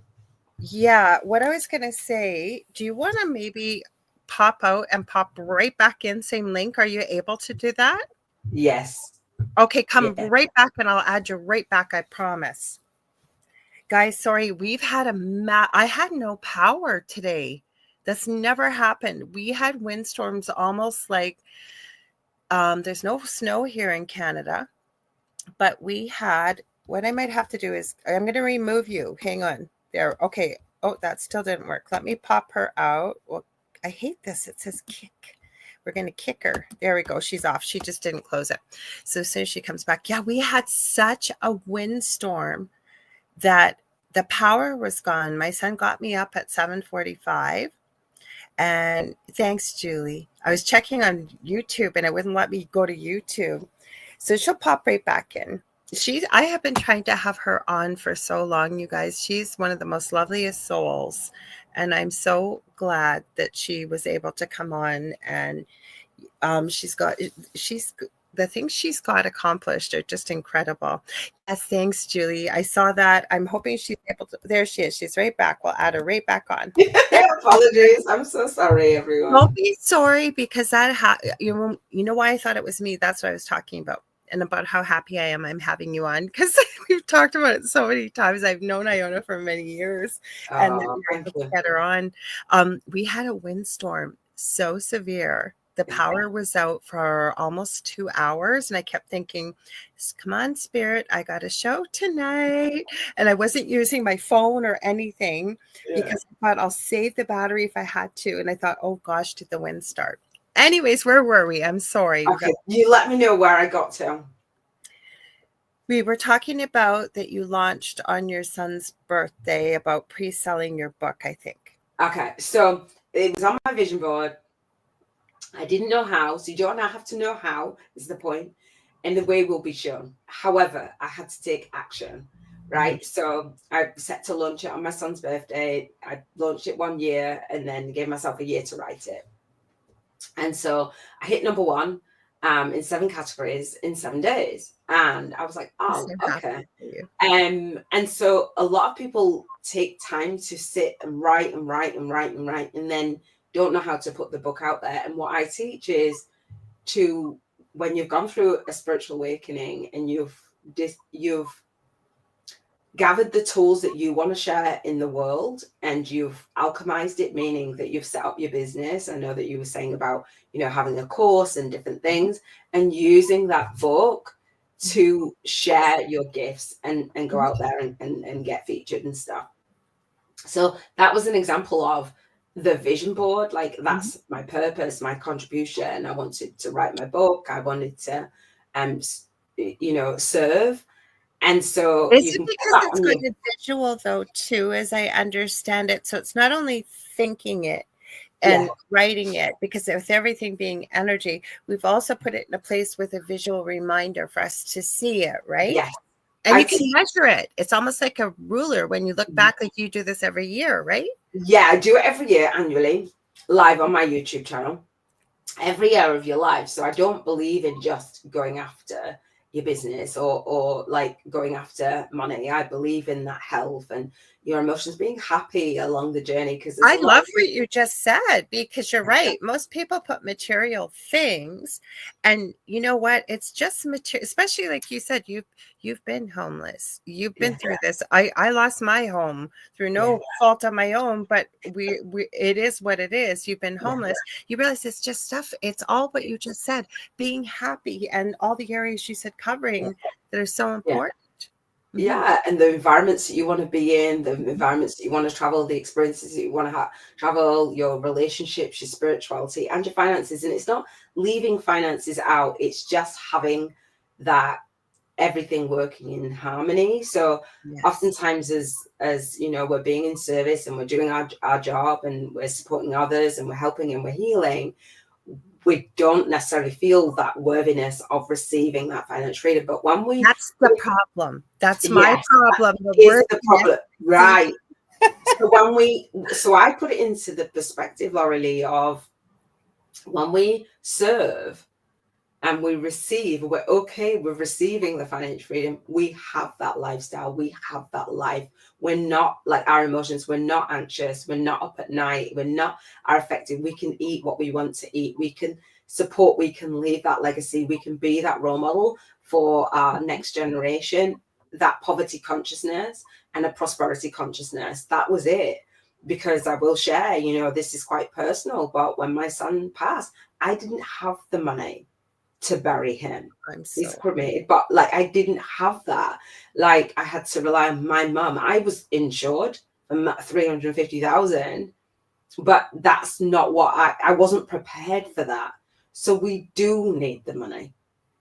Speaker 1: Yeah. What I was gonna say, do you want to maybe pop out and pop right back in, same link? Are you able to do that?
Speaker 2: Yes.
Speaker 1: Okay, come right back and I'll add you right back, I promise. Guys, sorry, we've had I had no power today. That's never happened. We had windstorms almost like, there's no snow here in Canada, but we had, what I might have to do is, I'm going to remove you. Hang on there. Okay. Oh, that still didn't work. Let me pop her out. Well, I hate this. It says kick. We're going to kick her. There we go. She's off. She just didn't close it. So as soon as she comes back, yeah, we had such a windstorm that the power was gone. My son got me up at 7:45. And thanks, Julie. I was checking on YouTube and it wouldn't let me go to YouTube. So she'll pop right back in. I have been trying to have her on for so long, you guys. She's one of the most loveliest souls. And I'm so glad that she was able to come on, and the things she's got accomplished are just incredible. Yes, thanks, Julie. I saw that. I'm hoping she's able to. There she is. She's right back. We'll add her right back on.
Speaker 2: Apologies. I'm so sorry, everyone.
Speaker 1: Don't be sorry, because you know why I thought it was me. That's what I was talking about, and about how happy I am I'm having you on, because we've talked about it so many times. I've known Iona for many years, and we were able to get her on. We had a windstorm so severe. The power was out for almost 2 hours, and I kept thinking, come on, Spirit, I got a show tonight. And I wasn't using my phone or anything because I thought I'll save the battery if I had to. And I thought, oh gosh, did the wind start? Anyways, where were we? I'm sorry.
Speaker 2: Okay, you let me know where I got to.
Speaker 1: We were talking about that you launched on your son's birthday about pre-selling your book, I think.
Speaker 2: Okay, so it was on my vision board. I didn't know how, so you don't have to know how, is the point, and the way will be shown. However, I had to take action, right? So I set to launch it on my son's birthday. I launched it 1 year and then gave myself a year to write it. And so I hit number one in 7 categories in 7 days. And I was like, oh, okay. And so a lot of people take time to sit and write and write and write and write, and then don't know how to put the book out there. And what I teach is when you've gone through a spiritual awakening and you've you've gathered the tools that you want to share in the world, and you've alchemized it, meaning that you've set up your business. I know that you were saying about, having a course and different things, and using that book to share your gifts and go out there and get featured and stuff. So that was an example of the vision board. Like, that's my purpose, my contribution. I wanted to write my book. I wanted to, serve. And so
Speaker 1: Is
Speaker 2: you
Speaker 1: it
Speaker 2: can put
Speaker 1: because
Speaker 2: that
Speaker 1: it's
Speaker 2: on
Speaker 1: got
Speaker 2: your...
Speaker 1: a visual though too, as I understand it? So it's not only thinking it and writing it, because with everything being energy, we've also put it in a place with a visual reminder for us to see it, right?
Speaker 2: Yes.
Speaker 1: And you can measure it. It's almost like a ruler when you look back, like you do this every year, right?
Speaker 2: Yeah, I do it every year annually, live on my YouTube channel, every year of your life. So I don't believe in just going after your business or like going after money. I believe in that health and your emotions, being happy along the journey. Because
Speaker 1: I love what you just said, because you're right. Most people put material things, and you know what? It's just material, especially like you said, you've been homeless. You've been through this. I lost my home through no fault of my own, but we it is what it is. You've been homeless. You realize it's just stuff. It's all what you just said, being happy, and all the areas you said covering that are so important.
Speaker 2: Yeah, and the environments that you want to be in, the environments that you want to travel, the experiences that you want to travel, your relationships, your spirituality, and your finances. And it's not leaving finances out, it's just having that everything working in harmony. So oftentimes, as we're being in service and we're doing our job and we're supporting others and we're helping and we're healing, we don't necessarily feel that worthiness of receiving that financial freedom. But when we...
Speaker 1: That's the problem. That's my problem.
Speaker 2: The problem. Right. So I put it into the perspective, Lorilei, of when we serve and we receive, we're okay with receiving the financial freedom. We have that lifestyle. We have that life. We're not like our emotions. We're not anxious. We're not up at night. We're not are affected. We can eat what we want to eat. We can support. We can leave that legacy. We can be that role model for our next generation. That poverty consciousness and a prosperity consciousness. That was it. Because I will share, this is quite personal, but when my son passed, I didn't have the money to bury him. He's cremated, but like I didn't have that. Like I had to rely on my mum. I was insured for 350,000, but that's not what I wasn't prepared for that. So we do need the money.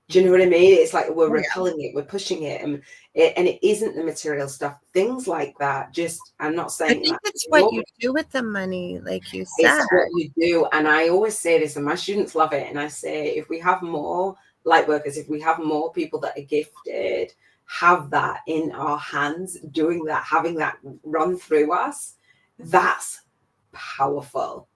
Speaker 2: Do you know what I mean? It's like we're repelling it, we're pushing it, and it isn't the material stuff, things like that. Just, I'm not saying
Speaker 1: I think it's what you do with the money, like you said.
Speaker 2: It's what you do. And I always say this, and my students love it. And I say, if we have more light workers, if we have more people that are gifted, have that in our hands, doing that, having that run through us, that's powerful.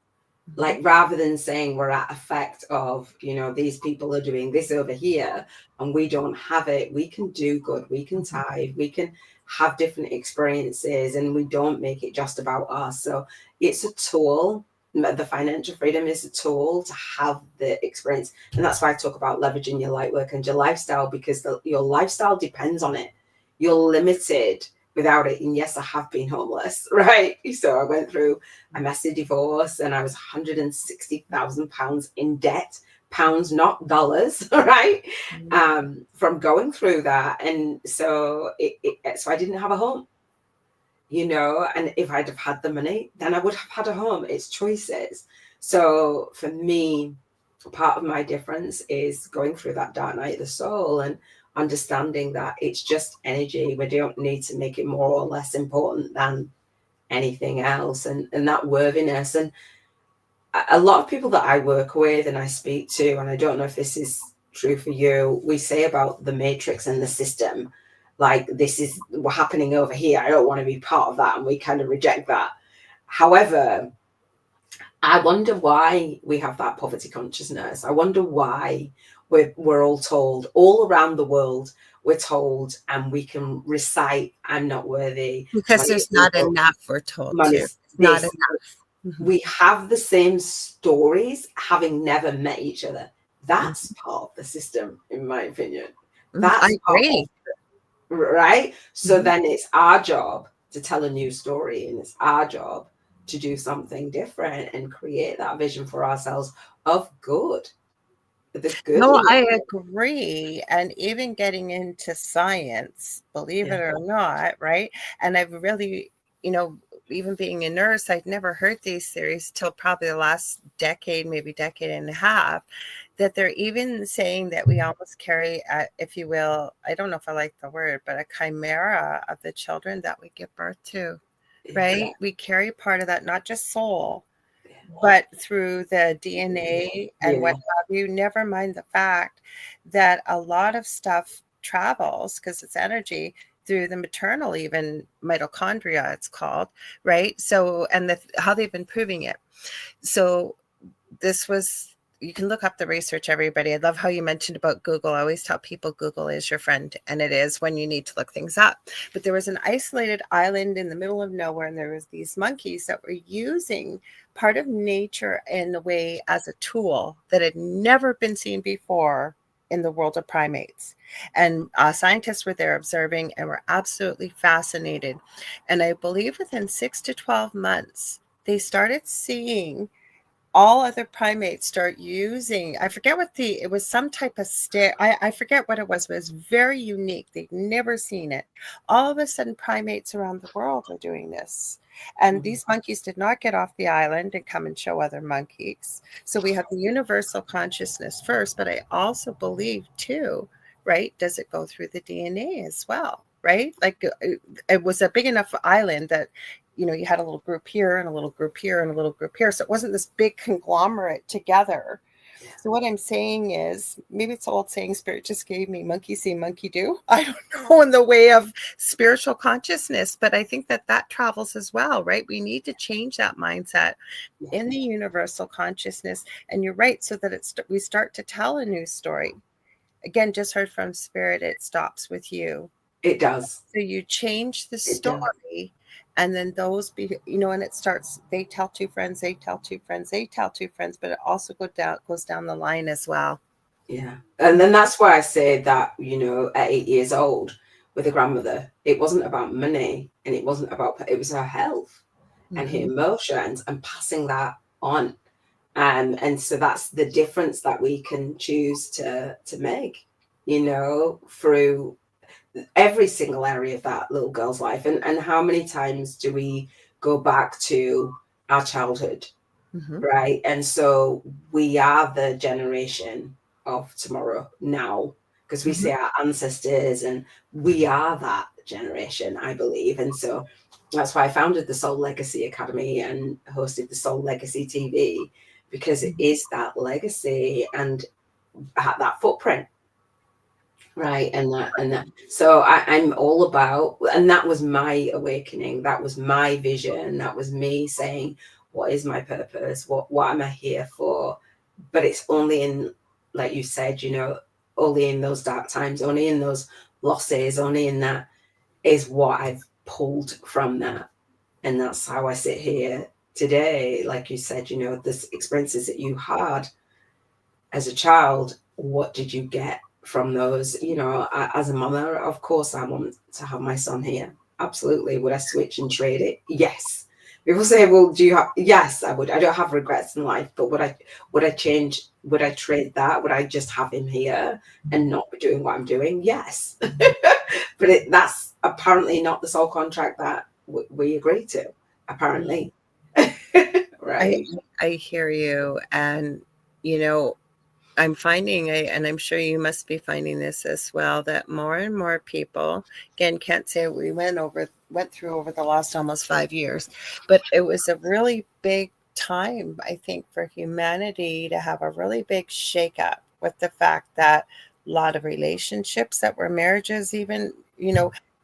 Speaker 2: Like, rather than saying we're at effect of, these people are doing this over here and we don't have it, we can do good, we can tithe, we can have different experiences, and we don't make it just about us. So it's a tool. The financial freedom is a tool to have the experience. And that's why I talk about leveraging your light work and your lifestyle, because your lifestyle depends on it. You're limited without it. And yes, I have been homeless, right? So I went through a messy divorce and I was £160,000 in debt, pounds, not dollars, right? From going through that. And so so I didn't have a home, and if I'd have had the money, then I would have had a home. It's choices. So for me, part of my difference is going through that dark night of the soul and understanding that it's just energy. We don't need to make it more or less important than anything else, and that worthiness. And a lot of people that I work with and I speak to, and I don't know if this is true for you, we say about the matrix and the system, like, this is what's happening over here, I don't want to be part of that, and we kind of reject that. However, I wonder why we have that poverty consciousness. I wonder why we're all told, all around the world, we're told, and we can recite, I'm not worthy.
Speaker 1: Because there's not enough, we're told to. Not enough.
Speaker 2: We have the same stories, having never met each other. That's part of the system, in my opinion. That's
Speaker 1: I agree.
Speaker 2: right? So
Speaker 1: Mhm.
Speaker 2: then it's our job to tell a new story, and it's our job to do something different and create that vision for ourselves of good, the good
Speaker 1: No,
Speaker 2: in it.
Speaker 1: I agree. And even getting into science, believe
Speaker 2: Yeah,
Speaker 1: it or not, right? And I've really, you know, even being a nurse, I'd never heard these theories till probably the last decade, maybe decade and a half, that they're even saying that we almost carry, if you will, I don't know if I like the word, but a chimera of the children that we give birth to,
Speaker 2: yeah,
Speaker 1: right? We carry part of that, not just soul,
Speaker 2: yeah,
Speaker 1: but through the DNA and what
Speaker 2: yeah,
Speaker 1: have you, never mind the fact that a lot of stuff travels because it's energy through the maternal, even mitochondria, it's called, right? So, and how they've been proving it. So, this was, you can look up the research, everybody. I love how you mentioned about Google. I always tell people Google is your friend, and it is when you need to look things up. But there was an isolated island in the middle of nowhere, and there was these monkeys that were using part of nature in a way as a tool that had never been seen before in the world of primates. And scientists were there observing and were absolutely fascinated. And I believe within 6 to 12 months, they started seeing all other primates start using, I forget what it was some type of stick. I forget what it was, but it's very unique. They've never seen it. All of a sudden, primates around the world are doing this. And
Speaker 2: mhm,
Speaker 1: these monkeys did not get off the island and come and show other monkeys. So we have the universal consciousness first, but I also believe too, right? Does it go through the DNA as well? Right? Like it was a big enough island that you had a little group here and a little group here and a little group here. So it wasn't this big conglomerate together.
Speaker 2: yeah.
Speaker 1: So what I'm saying is, maybe it's old saying, spirit just gave me monkey see, monkey do. I don't know, in the way of spiritual consciousness, but I think that that travels as well, right? We need to change that mindset
Speaker 2: Yeah.
Speaker 1: in the universal consciousness. And you're right, so that we start to tell a new story. Again, just heard from spirit, it stops with you.
Speaker 2: It does.
Speaker 1: So you change the
Speaker 2: It does.
Speaker 1: story, and then and it starts, they tell two friends, they tell two friends, they tell two friends, but it also goes down the line as well.
Speaker 2: Yeah. And then that's why I say that, at 8 years old with a grandmother, it wasn't about money, and it wasn't about, it was her health and her
Speaker 1: Mm-hmm.
Speaker 2: emotions and passing that on. And so that's the difference that we can choose to make, through every single area of that little girl's life. And how many times do we go back to our childhood,
Speaker 1: Mm-hmm.
Speaker 2: right? And so we are the generation of tomorrow now, because we
Speaker 1: Mm-hmm.
Speaker 2: see our ancestors, and we are that generation, I believe. And so that's why I founded the Soul Legacy Academy and hosted the Soul Legacy TV, because it is that legacy and that footprint. Right. And that so I'm all about, and that was my awakening, that was my vision, that was me saying, what is my purpose, what am I here for? But it's only in, like you said, only in those dark times, only in those losses, only in that is what I've pulled from that. And that's how I sit here today. Like you said, the experiences that you had as a child, what did you get from those? As a mother, of course, I want to have my son here. Absolutely. Would I switch and trade it? Yes. People say, well, do you have? Yes, I would. I don't have regrets in life, but would I change? Would I trade that? Would I just have him here and not be doing what I'm doing? Yes. But that's apparently not the soul contract that we agree to, apparently.
Speaker 1: I
Speaker 2: Right?
Speaker 1: I hear you, and you know, I'm finding, and I'm sure you must be finding this as well, that more and more people, again, can't say we went through over the last almost 5 years, but it was a really big time, I think, for humanity to have a really big shakeup with the fact that a lot of relationships that were marriages even,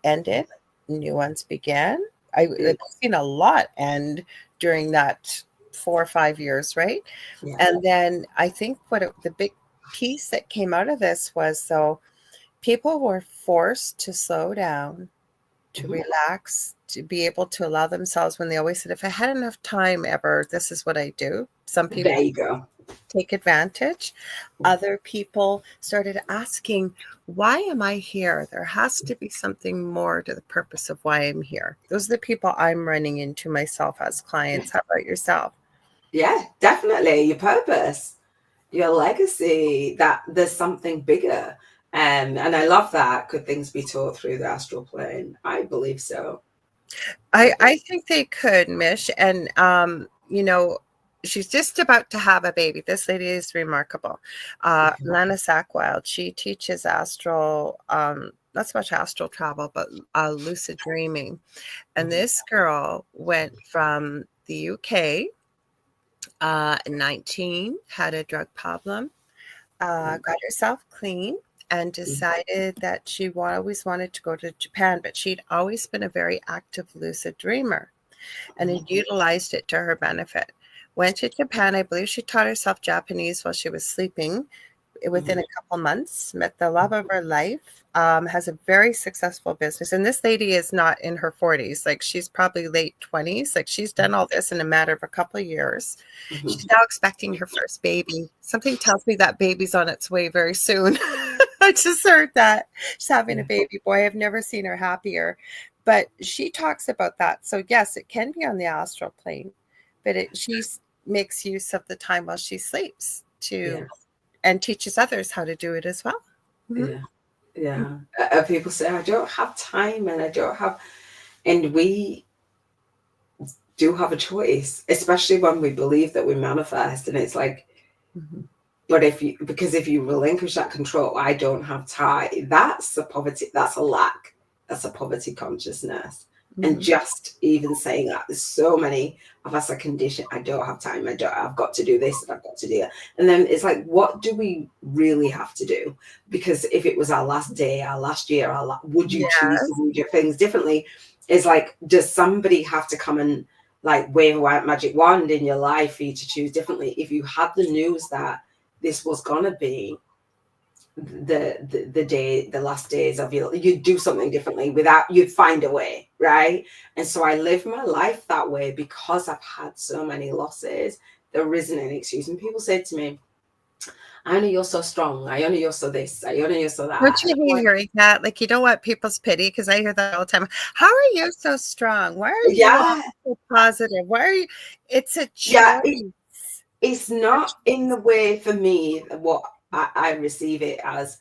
Speaker 1: ended, new ones began.
Speaker 2: Yeah.
Speaker 1: I've seen a lot end during that 4 or 5 years, right?
Speaker 2: Yeah.
Speaker 1: And then I think the big piece that came out of this was, so people were forced to slow down, to relax, to be able to allow themselves, when they always said, if I had enough time ever, this is what I do. Some people
Speaker 2: There you go.
Speaker 1: take advantage. Other people started asking, why am I here? There has to be something more to the purpose of why I'm here. Those are the people I'm running into myself as clients. How about yourself?
Speaker 2: Yeah, definitely. Your purpose, your legacy, that there's something bigger. And I love that. Could things be taught through the astral plane? I believe so.
Speaker 1: I think they could, Mish. And, she's just about to have a baby. This lady is remarkable. Lana Sackwild, she teaches astral, not so much astral travel, but lucid dreaming. And this girl went from the UK, 19, had a drug problem, got herself clean, and decided that she always wanted to go to Japan, but she'd always been a very active lucid dreamer and had utilized it to her benefit. Went to Japan. I believe she taught herself Japanese while she was sleeping. Within a couple months, met the love of her life, has a very successful business. And this lady is not in her 40s. Like, she's probably late 20s. Like, she's done all this in a matter of a couple of years. She's now expecting her first baby. Something tells me that baby's on its way very soon. I just heard that she's having a baby boy. I've never seen her happier. But she talks about that. So yes, it can be on the astral plane, but she makes use of the time while she sleeps and teaches others how to do it as well.
Speaker 2: Yeah. People say, I don't have time and I don't have, and we do have a choice, especially when we believe that we manifest. And it's like, but if you relinquish that control, I don't have time, that's a poverty, that's a lack, that's a poverty consciousness. And just even saying that, there's so many of us are conditioned. I don't have time. I've got to do this and I've got to do that. And then it's like, what do we really have to do? Because if it was our last day, our last year, would you choose to do your things differently? It's like, does somebody have to come and like wave a white magic wand in your life for you to choose differently? If you had the news that this was gonna be the last days of you'd do something differently, you'd find a way, right? And so I live my life that way because I've had so many losses. There isn't an excuse. And people say to me, Iona, you're so strong. Iona, you're so this. Iona, you're so that.
Speaker 1: Don't you hate hearing that? Like, you don't want people's pity, because I hear that all the time. How are you so strong? Why are you so positive? Why are you? It's a choice.
Speaker 2: It's not in the way, for me, what I receive it as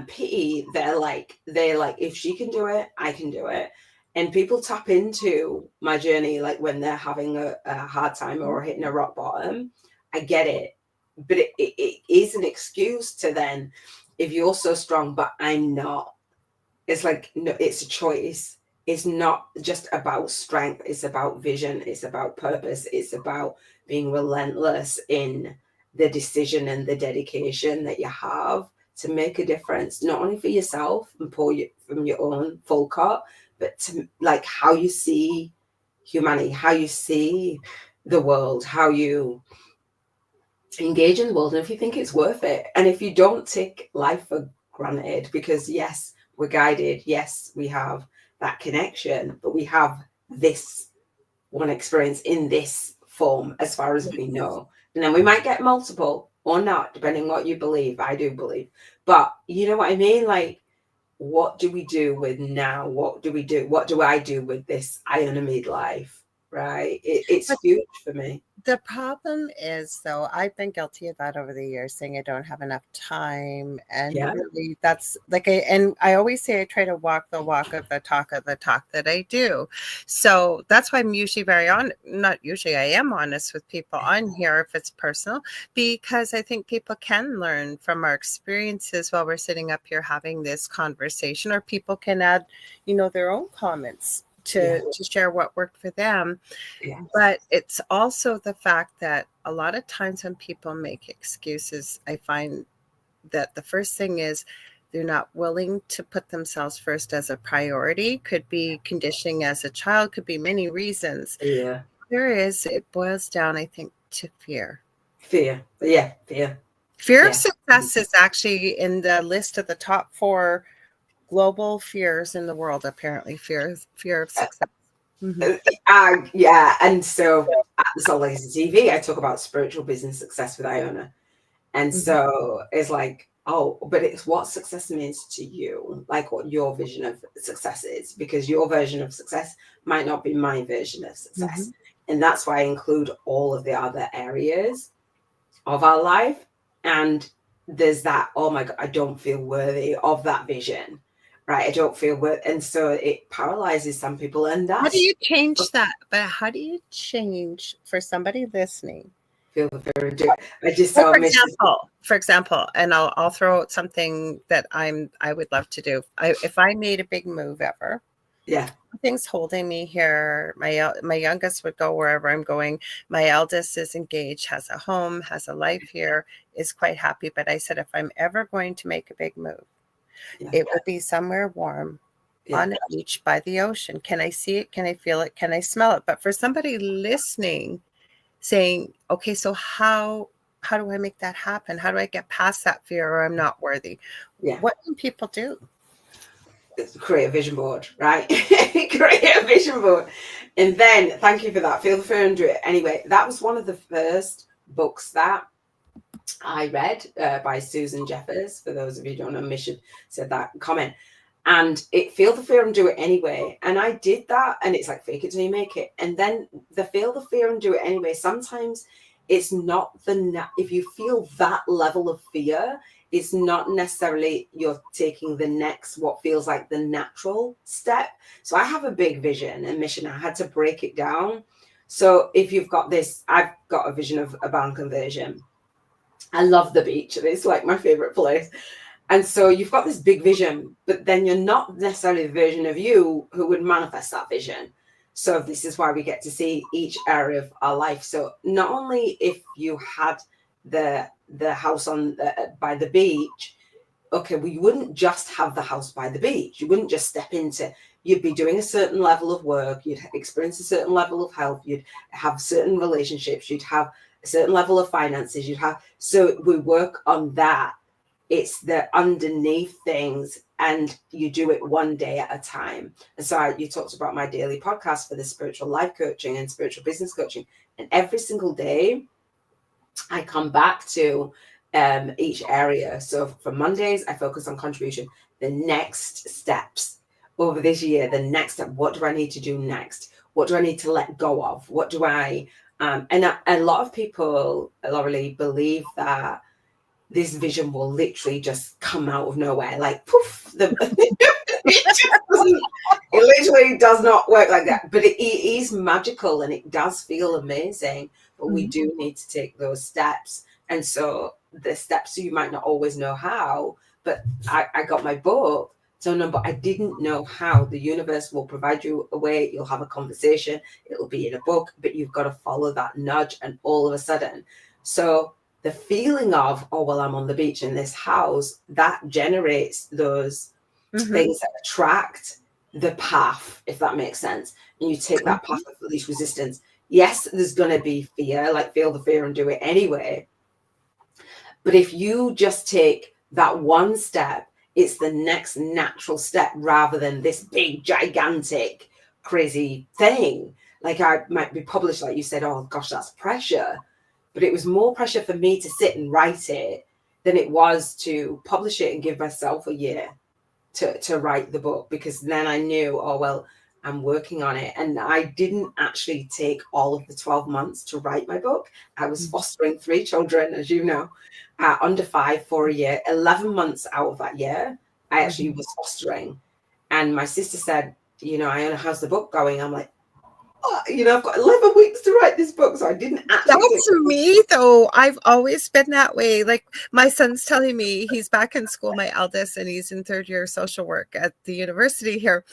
Speaker 2: pity. They're like, if she can do it, I can do it. And people tap into my journey like when they're having a hard time or hitting a rock bottom. I get it. But it is an excuse to then, if you're so strong, but I'm not. It's like, no, it's a choice. It's not just about strength. It's about vision. It's about purpose. It's about being relentless in the decision and the dedication that you have to make a difference, not only for yourself and pour you from your own full cup, but to like how you see humanity, how you see the world, how you engage in the world, and if you think it's worth it, and if you don't take life for granted, because yes, we're guided, yes, we have that connection, but we have this one experience in this form as far as we know, and then we might get multiple or not, depending what you believe. I do believe, but you know what I mean, like, what do we do with now? What do I do with this Iona Meade life, right? It's huge for me.
Speaker 1: The problem is, though, I've been guilty of that over the years, saying I don't have enough time. And really, that's like, and I always say I try to walk the walk of the talk that I do. So that's why I'm usually not usually, I am honest with people on here if it's personal, because I think people can learn from our experiences while we're sitting up here having this conversation, or people can add, their own comments to share what worked for them. But it's also the fact that a lot of times when people make excuses, I find that the first thing is they're not willing to put themselves first as a priority. Could be conditioning as a child, could be many reasons. It boils down, I think, to fear.
Speaker 2: Fear of success
Speaker 1: Is actually in the list of the top 4 global fears in the world, apparently fear of success.
Speaker 2: Yeah, and so at the Soul Legacy TV, I talk about spiritual business success with Iona. And so it's like, oh, but it's what success means to you, like what your vision of success is, because your version of success might not be my version of success. And that's why I include all of the other areas of our life. And there's that, oh my God, I don't feel worthy of that vision, right? I don't feel worthy. And so it paralyzes some people. And that's,
Speaker 1: how do you change that? But how do you change, for somebody listening,
Speaker 2: feel the fear and do it? I just
Speaker 1: well,
Speaker 2: saw
Speaker 1: for example, and I'll throw out something that I would love to do. If I made a big move ever,
Speaker 2: yeah,
Speaker 1: things holding me here. My youngest would go wherever I'm going. My eldest is engaged, has a home, has a life here, is quite happy. But I said, if I'm ever going to make a big move, it will be somewhere warm, on a beach by the ocean. Can I see it? Can I feel it? Can I smell it? But for somebody listening, saying, okay, so how do I make that happen? How do I get past that fear, or I'm not worthy? What can people do?
Speaker 2: Create a vision board, right? Create a vision board. And then, thank you for that. Feel the fear and do it. Anyway, that was one of the first books that I read by Susan Jeffers. For those of you who don't know, Mission said that comment. And it feel the fear and do it anyway. And I did that. And it's like, fake it till you make it. And then the feel the fear and do it anyway. Sometimes it's not if you feel that level of fear, it's not necessarily you're taking the next, what feels like the natural step. So I have a big vision and mission. I had to break it down. So if you've got this, I've got a vision of a barn conversion. I love the beach. It's like my favorite place. And so you've got this big vision, but then you're not necessarily the version of you who would manifest that vision. So this is why we get to see each area of our life. So not only if you had the house on by the beach, okay, well, you wouldn't just have the house by the beach. You wouldn't just step into, you'd be doing a certain level of work. You'd experience a certain level of health. You'd have certain relationships. You'd have a certain level of finances. So we work on that. It's the underneath things, and you do it one day at a time. And so you talked about my daily podcast for the spiritual life coaching and spiritual business coaching. And every single day I come back to each area. So for Mondays, I focus on contribution, the next steps over this year, the next step. What do I need to do next? What do I need to let go of? What do I, and a lot of people, Lorilei, believe that this vision will literally just come out of nowhere, like poof. It literally does not work like that, but it is magical and it does feel amazing. But we do need to take those steps. And so the steps, you might not always know how, but I got my book. So no, but I didn't know how. The universe will provide you a way. You'll have a conversation. It'll be in a book, but you've got to follow that nudge. And all of a sudden, so the feeling of, oh, well, I'm on the beach in this house, that generates those things that attract the path, if that makes sense. And you take that path of least resistance. Yes, there's going to be fear, like feel the fear and do it anyway. But if you just take that one step, it's the next natural step rather than this big, gigantic, crazy thing. Like I might be published, like you said, oh, gosh, that's pressure. But it was more pressure for me to sit and write it than it was to publish it and give myself a year to write the book, because then I knew, oh, well, I'm working on it. And I didn't actually take all of the 12 months to write my book. I was fostering 3 children, as you know, under 5 for a year. 11 months out of that year, I actually was fostering. And my sister said, you know, Iona, how's the book going? I'm like, you know, I've got 11 weeks to write this book. So I didn't actually.
Speaker 1: That's me, though. I've always been that way. Like my son's telling me he's back in school, my eldest, and he's in 3rd year social work at the university here.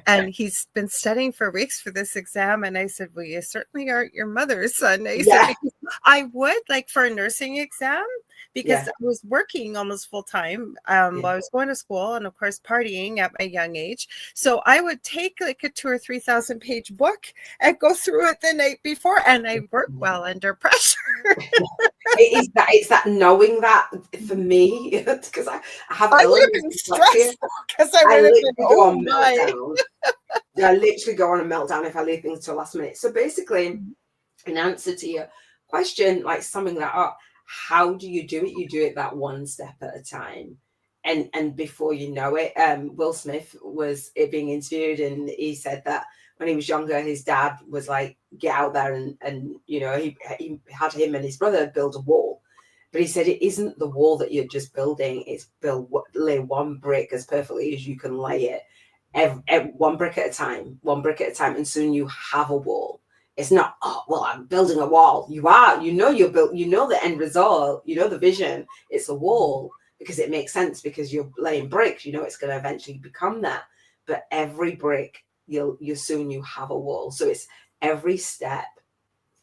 Speaker 1: And he's been studying for weeks for this exam. And I said, well, you certainly aren't your mother's son. I said, because I would, like for a nursing exam, because I was working almost full time while I was going to school and of course partying at my young age. So I would take like a 2,000 or 3,000 page book and go through it the night before, and I work well under pressure.
Speaker 2: It's that knowing that for me, because I have
Speaker 1: I would have
Speaker 2: elements
Speaker 1: been
Speaker 2: of dyslexia.
Speaker 1: stressed because I would have been,
Speaker 2: go on
Speaker 1: my.
Speaker 2: meltdown. I literally go on a meltdown if I leave things till last minute. So basically, in answer to your question, like summing that up, how do you do it? You do it that one step at a time. And before you know it, Will Smith was being interviewed, and he said that when he was younger, his dad was like, get out there and you know, he had him and his brother build a wall. But he said it isn't the wall that you're just building, it's lay one brick as perfectly as you can lay it. One brick at a time, and soon you have a wall. It's not, oh, well, I'm building a wall. You are, you know, you know the end result, you know the vision. It's a wall because it makes sense because you're laying bricks. You know it's going to eventually become that. But every brick, you soon you have a wall. So it's every step,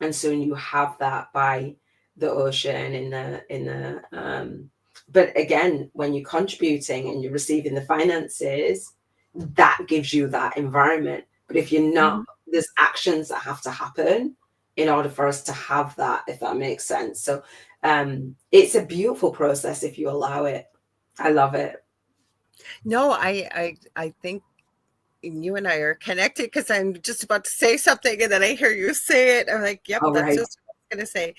Speaker 2: and soon you have that by the ocean in the. But again, when you're contributing and you're receiving the finances, that gives you that environment. But if you're not, there's actions that have to happen in order for us to have that, if that makes sense. So it's a beautiful process if you allow it. I love it.
Speaker 1: No, I think you and I are connected because I'm just about to say something and then I hear you say it. I'm like, yep, that's just what I was going to say.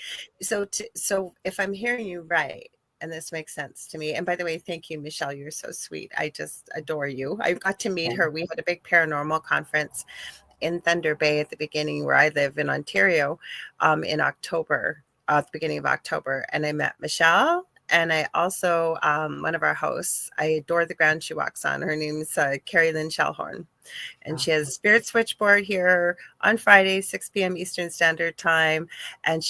Speaker 1: So if I'm hearing you right, and this makes sense to me. And by the way, thank you, Michelle. You're so sweet. I just adore you. I got to meet her. We had a big paranormal conference in Thunder Bay at the beginning where I live in Ontario in October, at the beginning of October. And I met Michelle. And I also, one of our hosts, I adore the ground she walks on. Her name's Carrie Lynn Shellhorn. And she has a spirit switchboard here on Friday, 6 p.m. Eastern Standard Time. And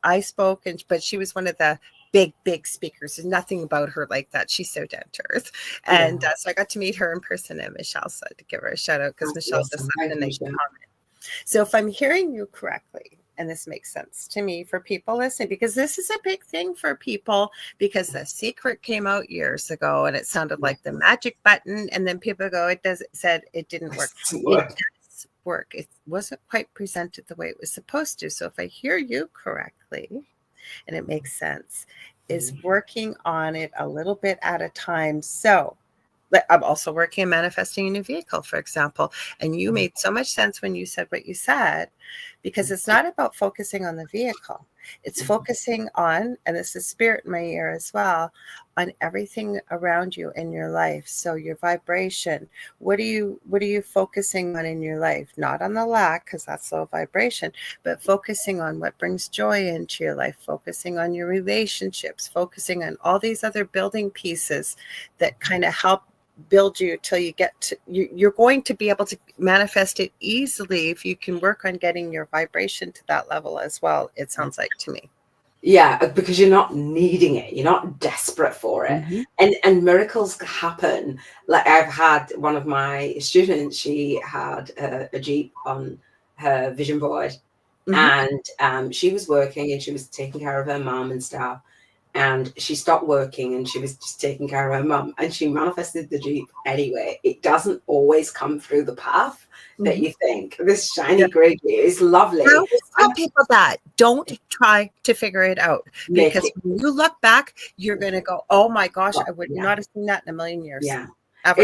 Speaker 1: I spoke, but she was one of the big speakers. There's nothing about her like that. She's so down to earth. And so I got to meet her in person, and Michelle said to give her a shout out because Michelle just left a nice comment. So if I'm hearing you correctly, and this makes sense to me for people listening, because this is a big thing for people, because The Secret came out years ago and it sounded like the magic button. And then people go, it didn't work. It does work. It wasn't quite presented the way it was supposed to. So if I hear you correctly, and it makes sense, is working on it a little bit at a time. So I'm also working on manifesting a new vehicle, for example. And you made so much sense when you said what you said, because it's not about focusing on the vehicle. It's focusing on, and this is spirit in my ear as well, on everything around you in your life. So your vibration, what are you focusing on in your life? Not on the lack, because that's low vibration, but focusing on what brings joy into your life, focusing on your relationships, focusing on all these other building pieces that kind of help build you till you get to, you're going to be able to manifest it easily if you can work on getting your vibration to that level as well, it sounds like to me.
Speaker 2: Yeah, because you're not needing it, you're not desperate for it. And miracles happen. Like I've had one of my students, she had a Jeep on her vision board, and she was working and she was taking care of her mom and stuff. And she stopped working and she was just taking care of her mum, and she manifested the Jeep anyway. It doesn't always come through the path that you think. This shiny grey Jeep is lovely.
Speaker 1: I always tell people that don't try to figure it out, because when you look back, you're going to go, oh my gosh, I would not have seen that in a million years.
Speaker 2: Yeah.
Speaker 1: Ever.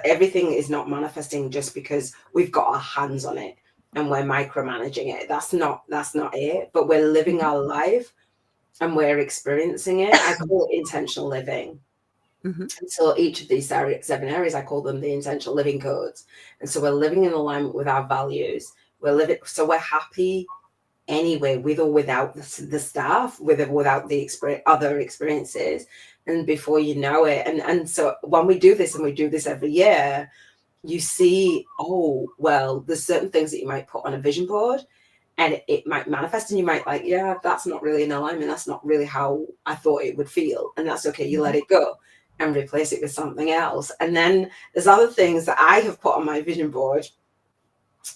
Speaker 2: Everything is not manifesting just because we've got our hands on it and we're micromanaging it. That's not it. But we're living our life and we're experiencing it. I call it intentional living. And so each of these 7 areas, I call them the intentional living codes. And so we're living in alignment with our values. So we're happy anyway, with or without the staff, with or without the other experiences. And before you know it, and so when we do this, and we do this every year, you see, oh, well, there's certain things that you might put on a vision board, and it might manifest, and you might like, yeah, that's not really in alignment. That's not really how I thought it would feel. And that's okay. You let it go and replace it with something else. And then there's other things that I have put on my vision board.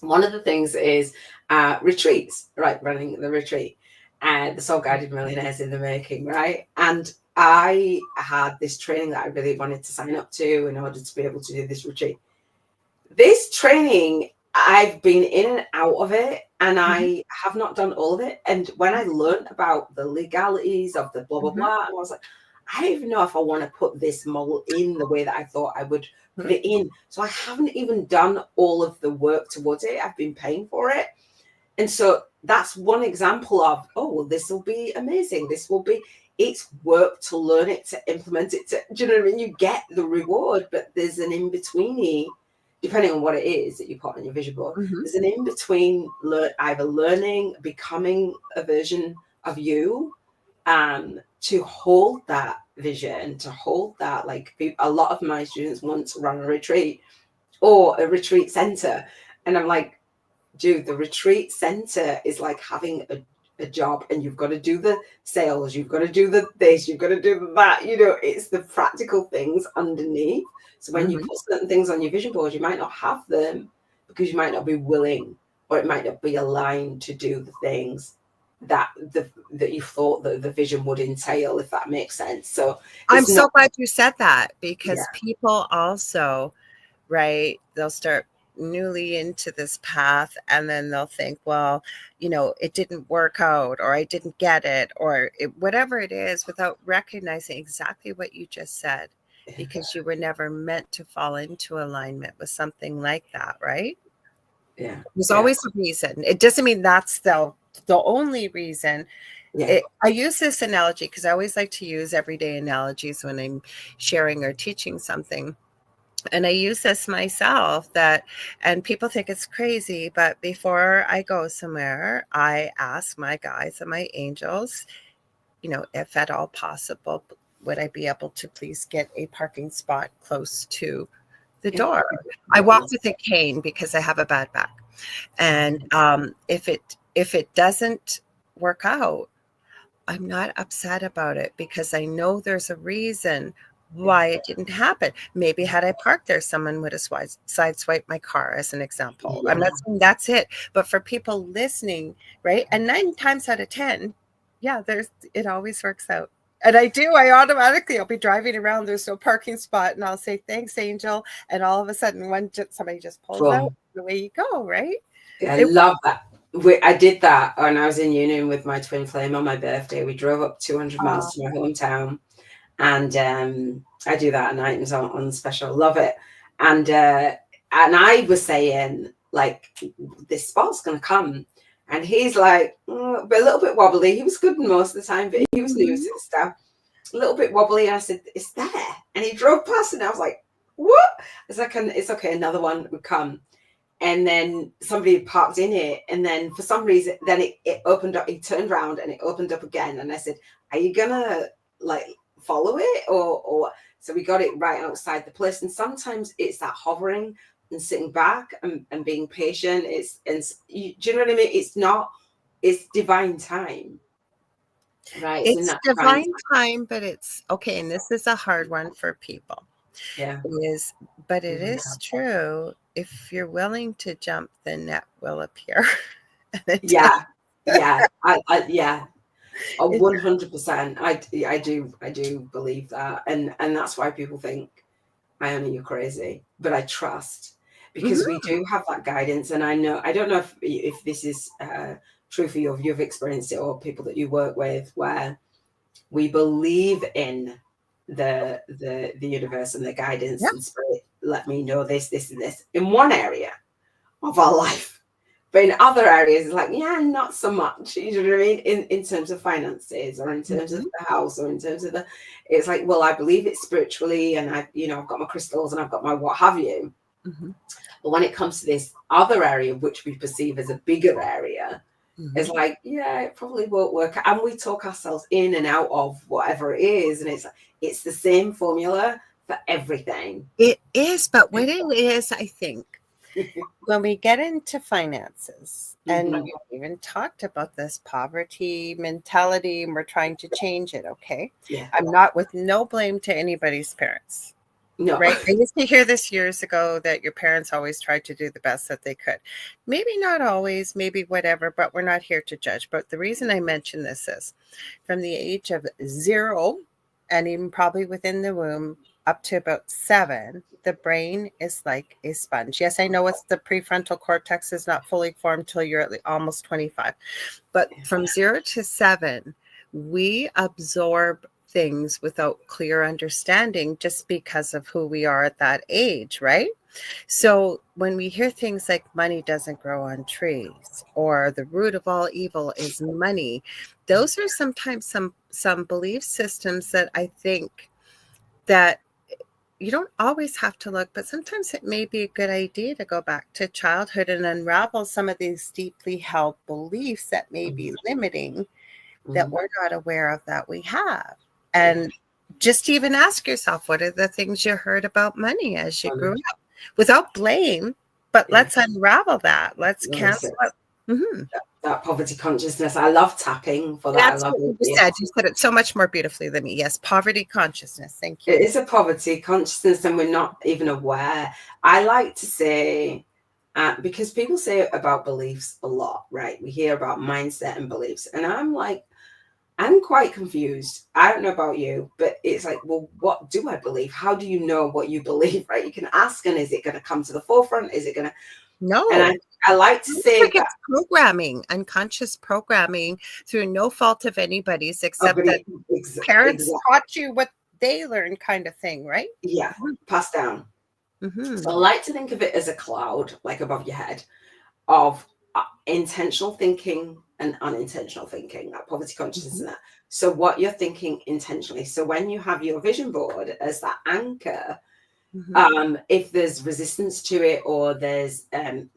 Speaker 2: One of the things is retreats, right? Running the retreat. and the Soul Guided Millionaires in the Making, right? And I had this training that I really wanted to sign up to in order to be able to do this retreat. This training, I've been in and out of it, and I have not done all of it. And when I learned about the legalities of the blah, blah, blah, and I was like, I don't even know if I want to put this model in the way that I thought I would put it in. So I haven't even done all of the work towards it. I've been paying for it. And so that's one example of, oh, well, this will be amazing. This will be, it's work to learn it, to implement it. Do you know what I mean? You get the reward, but there's an in-betweeny, depending on what it is that you put on your vision board. There's an in-between either learning, becoming a version of you, to hold that vision, to hold that, like a lot of my students want to run a retreat or a retreat center. And I'm like, dude, the retreat center is like having a job, and you've got to do the sales, you've got to do the this, you've got to do that, you know, it's the practical things underneath. So when you put certain things on your vision board, you might not have them because you might not be willing, or it might not be aligned to do the things that you thought that the vision would entail, if that makes sense. So
Speaker 1: I'm so glad you said that, because people also, right, they'll start newly into this path, and then they'll think, well, you know, it didn't work out, or I didn't get it, or whatever it is, without recognizing exactly what you just said, because you were never meant to fall into alignment with something like that, right?
Speaker 2: Yeah,
Speaker 1: there's always a reason. It doesn't mean that's the only reason. I use this analogy because I always like to use everyday analogies when I'm sharing or teaching something. And I use this myself, and people think it's crazy, but before I go somewhere, I ask my guides and my angels, you know, if at all possible, would I be able to please get a parking spot close to the door? I walk with a cane because I have a bad back. And if it doesn't work out, I'm not upset about it, because I know there's a reason why it didn't happen. Maybe had I parked there, someone would have sideswiped my car, as an example. I'm not saying that's it, but for people listening, right? And 9 times out of 10, it always works out. And I automatically, I'll be driving around, there's no parking spot, and I'll say, thanks, Angel. And all of a sudden, somebody just pulls out, the way you go, right?
Speaker 2: I love that. I did that when I was in union with my twin flame on my birthday. We drove up 200 miles to my hometown, and I do that at night on special. Love it. And I was saying, like, this spot's going to come. And he's like, a little bit wobbly. He was good most of the time, but he was new to the stuff. A little bit wobbly. And I said, it's there. And he drove past, and I was like, what? It's like, it's okay. Another one would come. And then somebody parked in it, and then for some reason, then it opened up. He turned around and it opened up again. And I said, "Are you gonna like follow it, or?" So we got it right outside the place. And sometimes it's that hovering and sitting back and being patient. Do you know what I mean? It's divine time, right?
Speaker 1: It's divine time, but it's okay. And this is a hard one for people. But it is true. If you're willing to jump, the net will appear.
Speaker 2: 100%. I do believe that, and that's why people think, Iona, you're crazy, but I trust, because we do have that guidance. And I don't know if this is true for you, if you've experienced it, or people that you work with, where we believe in the universe and the guidance and spirit. Let me know this and this in one area of our life, but in other areas it's like, not so much. You know what I mean? In terms of finances, or in terms of the house, or in terms of it's like, well, I believe it spiritually, and I've got my crystals and I've got my what have you. But when it comes to this other area, which we perceive as a bigger area, it's like, it probably won't work. And we talk ourselves in and out of whatever it is. And it's the same formula for everything.
Speaker 1: It is. But what it is, I think, when we get into finances, and we've even talked about this poverty mentality, and we're trying to change it. Okay. I'm not with no blame to anybody's parents.
Speaker 2: No.
Speaker 1: Right. I used to hear this years ago that your parents always tried to do the best that they could. Maybe not always, maybe whatever, but we're not here to judge. But the reason I mention this is from the age of 0 and even probably within the womb up to about 7, the brain is like a sponge. Yes, I know it's the prefrontal cortex is not fully formed till you're at almost 25, but from 0 to 7, we absorb things without clear understanding just because of who we are at that age, right? So when we hear things like money doesn't grow on trees or the root of all evil is money, those are sometimes some belief systems that I think that you don't always have to look, but sometimes it may be a good idea to go back to childhood and unravel some of these deeply held beliefs that may be limiting that we're not aware of that we have. And just even ask yourself, what are the things you heard about money as you grew up? Without blame, but let's unravel that. Let's cancel it. Mm-hmm.
Speaker 2: That poverty consciousness. I love tapping for that.
Speaker 1: That's
Speaker 2: I love
Speaker 1: what
Speaker 2: it.
Speaker 1: you said. You said it so much more beautifully than me. Yes, poverty consciousness. Thank you.
Speaker 2: It is a poverty consciousness, and we're not even aware. I like to say, because people say about beliefs a lot, right? We hear about mindset and beliefs, and I'm like, I'm quite confused. I don't know about you, but it's like, well, what do I believe? How do you know what you believe, right? You can ask, and is it going to come to the forefront? Is it going to?
Speaker 1: No.
Speaker 2: And I like to say that
Speaker 1: programming, unconscious programming through no fault of anybody's, except that parents taught you what they learned, kind of thing, right?
Speaker 2: Yeah, passed down. So I like to think of it as a cloud, like above your head, of intentional thinking and unintentional thinking, that poverty consciousness and that. So what you're thinking intentionally. So when you have your vision board as that anchor, if there's resistance to it, or there's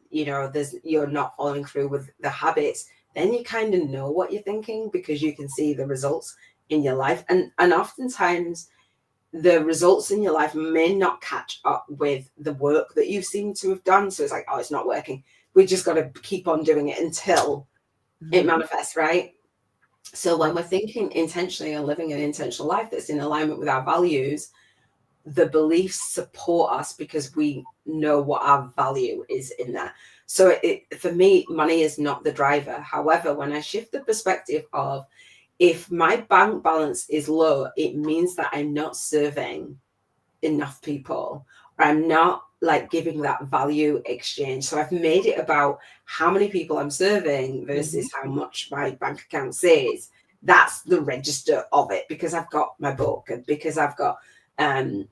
Speaker 2: you're not following through with the habits, then you kind of know what you're thinking, because you can see the results in your life. And oftentimes the results in your life may not catch up with the work that you seem to have done. So it's like, oh, it's not working. We just got to keep on doing it until it manifests, right? So when we're thinking intentionally and living an intentional life that's in alignment with our values, the beliefs support us because we know what our value is in there. So for me, money is not the driver. However, when I shift the perspective of, if my bank balance is low, it means that I'm not serving enough people, or I'm not like giving that value exchange. So I've made it about how many people I'm serving versus how much my bank account says. That's the register of it, because I've got my book, and because I've got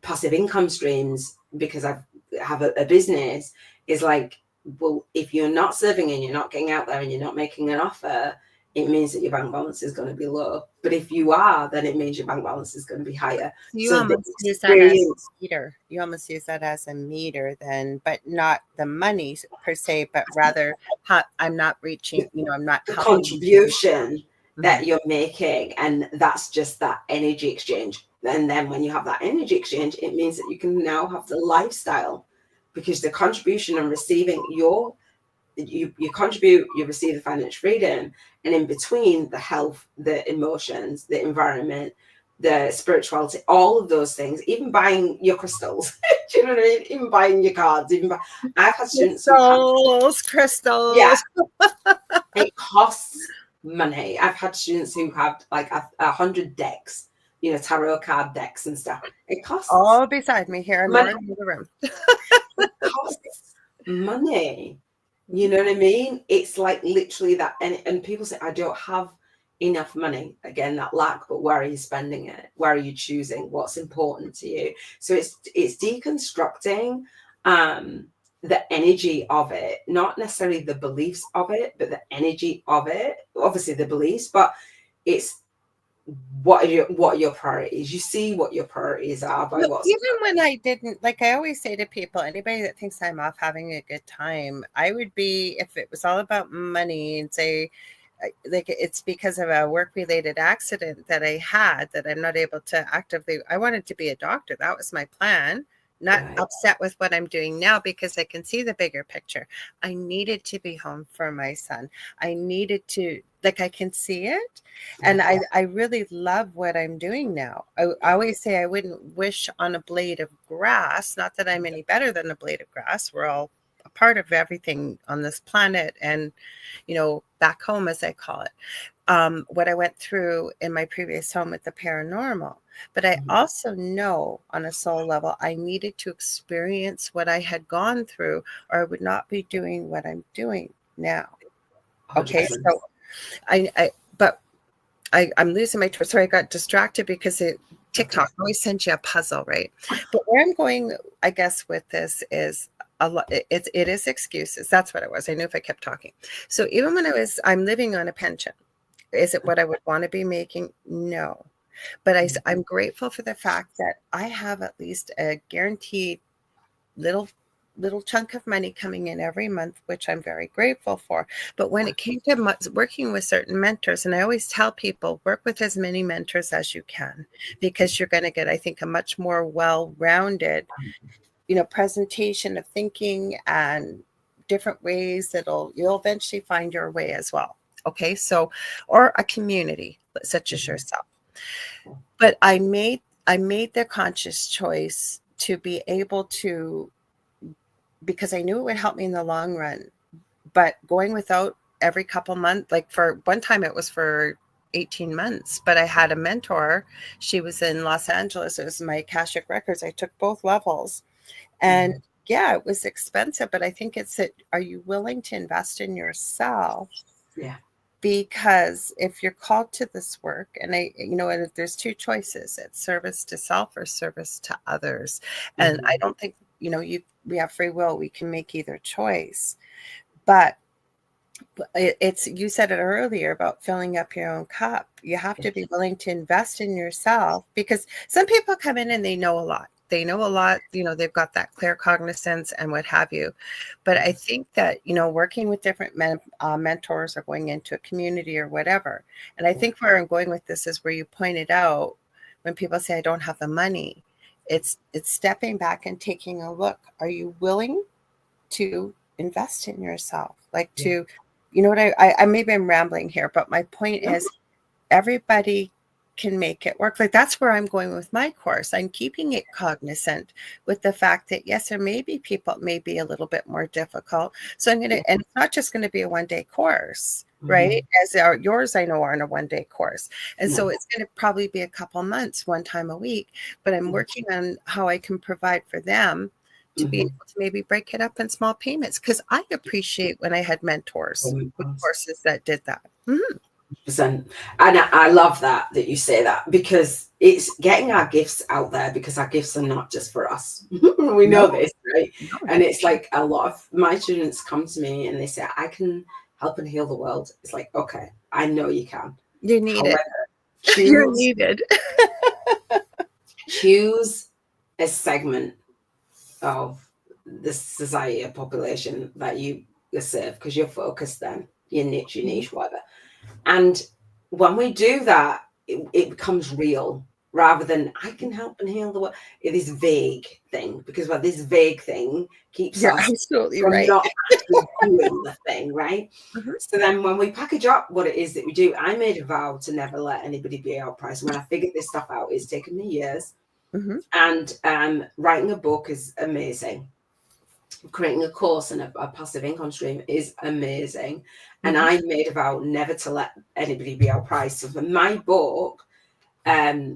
Speaker 2: passive income streams, because I have a business. Is like, well, if you're not serving and you're not getting out there and you're not making an offer, it means that your bank balance is going to be low. But if you are, then it means your bank balance is going to be higher.
Speaker 1: You almost use that as a meter. You almost use that as a meter then, but not the money per se, but rather how I'm not reaching, I'm not
Speaker 2: the contribution that you're making. And that's just that energy exchange. And then when you have that energy exchange, it means that you can now have the lifestyle, because the contribution and receiving you contribute, you receive the financial freedom, and in between, the health, the emotions, the environment, the spirituality, all of those things, even buying your crystals, do you know what I mean? Even buying your cards, I've had students
Speaker 1: crystals.
Speaker 2: It costs money. I've had students who have like 100 decks, tarot card decks and stuff. It costs
Speaker 1: all beside me here in the room.
Speaker 2: It costs money. You know what I mean? It's like literally that. And people say, I don't have enough money. Again, that lack, but where are you spending it? Where are you choosing? What's important to you? So it's deconstructing the energy of it, not necessarily the beliefs of it, but the energy of it. Obviously the beliefs, but it's what are your priorities. You see what your priorities are by what's
Speaker 1: even when I didn't, like I always say to people, anybody that thinks I'm off having a good time, I would be, if it was all about money, and say like it's because of a work-related accident that I had that I'm not able to actively. I wanted to be a doctor. That was my plan. not
Speaker 2: Right.
Speaker 1: upset with what I'm doing now because I can see the bigger picture. I needed to be home for my son. I needed to, like, I can see it. And I really love what I'm doing now. I always say I wouldn't wish on a blade of grass, not that I'm any better than a blade of grass. We're all a part of everything on this planet and, back home, as I call it. What I went through in my previous home with the paranormal. But I also know on a soul level, I needed to experience what I had gone through, or I would not be doing what I'm doing now. Okay.
Speaker 2: 100%.
Speaker 1: So I'm losing my twist. Sorry, I got distracted because TikTok always sends you a puzzle, right? But where I'm going, I guess, with this is a lot. It is excuses. That's what it was. I knew if I kept talking. So even when I'm living on a pension. Is it what I would want to be making? No. But I'm grateful for the fact that I have at least a guaranteed little chunk of money coming in every month, which I'm very grateful for. But when it came to working with certain mentors, and I always tell people, work with as many mentors as you can, because you're going to get, I think, a much more well-rounded, presentation of thinking and different ways you'll eventually find your way as well. Okay, so, or a community such as yourself. But I made the conscious choice to be able to, because I knew it would help me in the long run. But going without every couple months, like for one time it was for 18 months, but I had a mentor. She was in Los Angeles. It was my Akashic Records. I took both levels. And yeah, it was expensive, but I think are you willing to invest in yourself?
Speaker 2: Yeah.
Speaker 1: Because if you're called to this work, and there's two choices: it's service to self or service to others. And I don't think, we have free will. We can make either choice. But you said it earlier about filling up your own cup. You have to be willing to invest in yourself, because some people come in and they know a lot. They've got that clear cognizance and what have you. But I think that, working with different mentors or going into a community or whatever. And I think where I'm going with this is where you pointed out, when people say, I don't have the money, it's stepping back and taking a look. Are you willing to invest in yourself? Like what I maybe I'm rambling here, but my point is, everybody can make it work. Like, that's where I'm going with my course. I'm keeping it cognizant with the fact that, yes, there may be people, it may be a little bit more difficult. So and it's not just going to be a one-day course, right? As yours, I know, aren't a one-day course. And so it's going to probably be a couple months, one time a week, but I'm working on how I can provide for them to be able to maybe break it up in small payments. Because I appreciate when I had mentors with courses that did that.
Speaker 2: And I love that you say that, because it's getting our gifts out there, because our gifts are not just for us. We know this, right? And it's like, a lot of my students come to me and they say, I can help and heal the world. It's like, okay, I know you can.
Speaker 1: You need it.
Speaker 2: Choose,
Speaker 1: You're needed.
Speaker 2: choose a segment of the society or population that you serve, because you're focused then, your niche, whatever. And when we do that, it becomes real, rather than I can help and heal the world. It is vague thing, because this vague thing keeps us
Speaker 1: absolutely
Speaker 2: from
Speaker 1: right.
Speaker 2: not actually doing the thing, right? So then when we package up what it is that we do, I made a vow to never let anybody be outpriced. When I figured this stuff out, it's taken me years. And writing a book is amazing. Creating a course and a passive income stream is amazing. And I made a vow never to let anybody be outpriced. So my book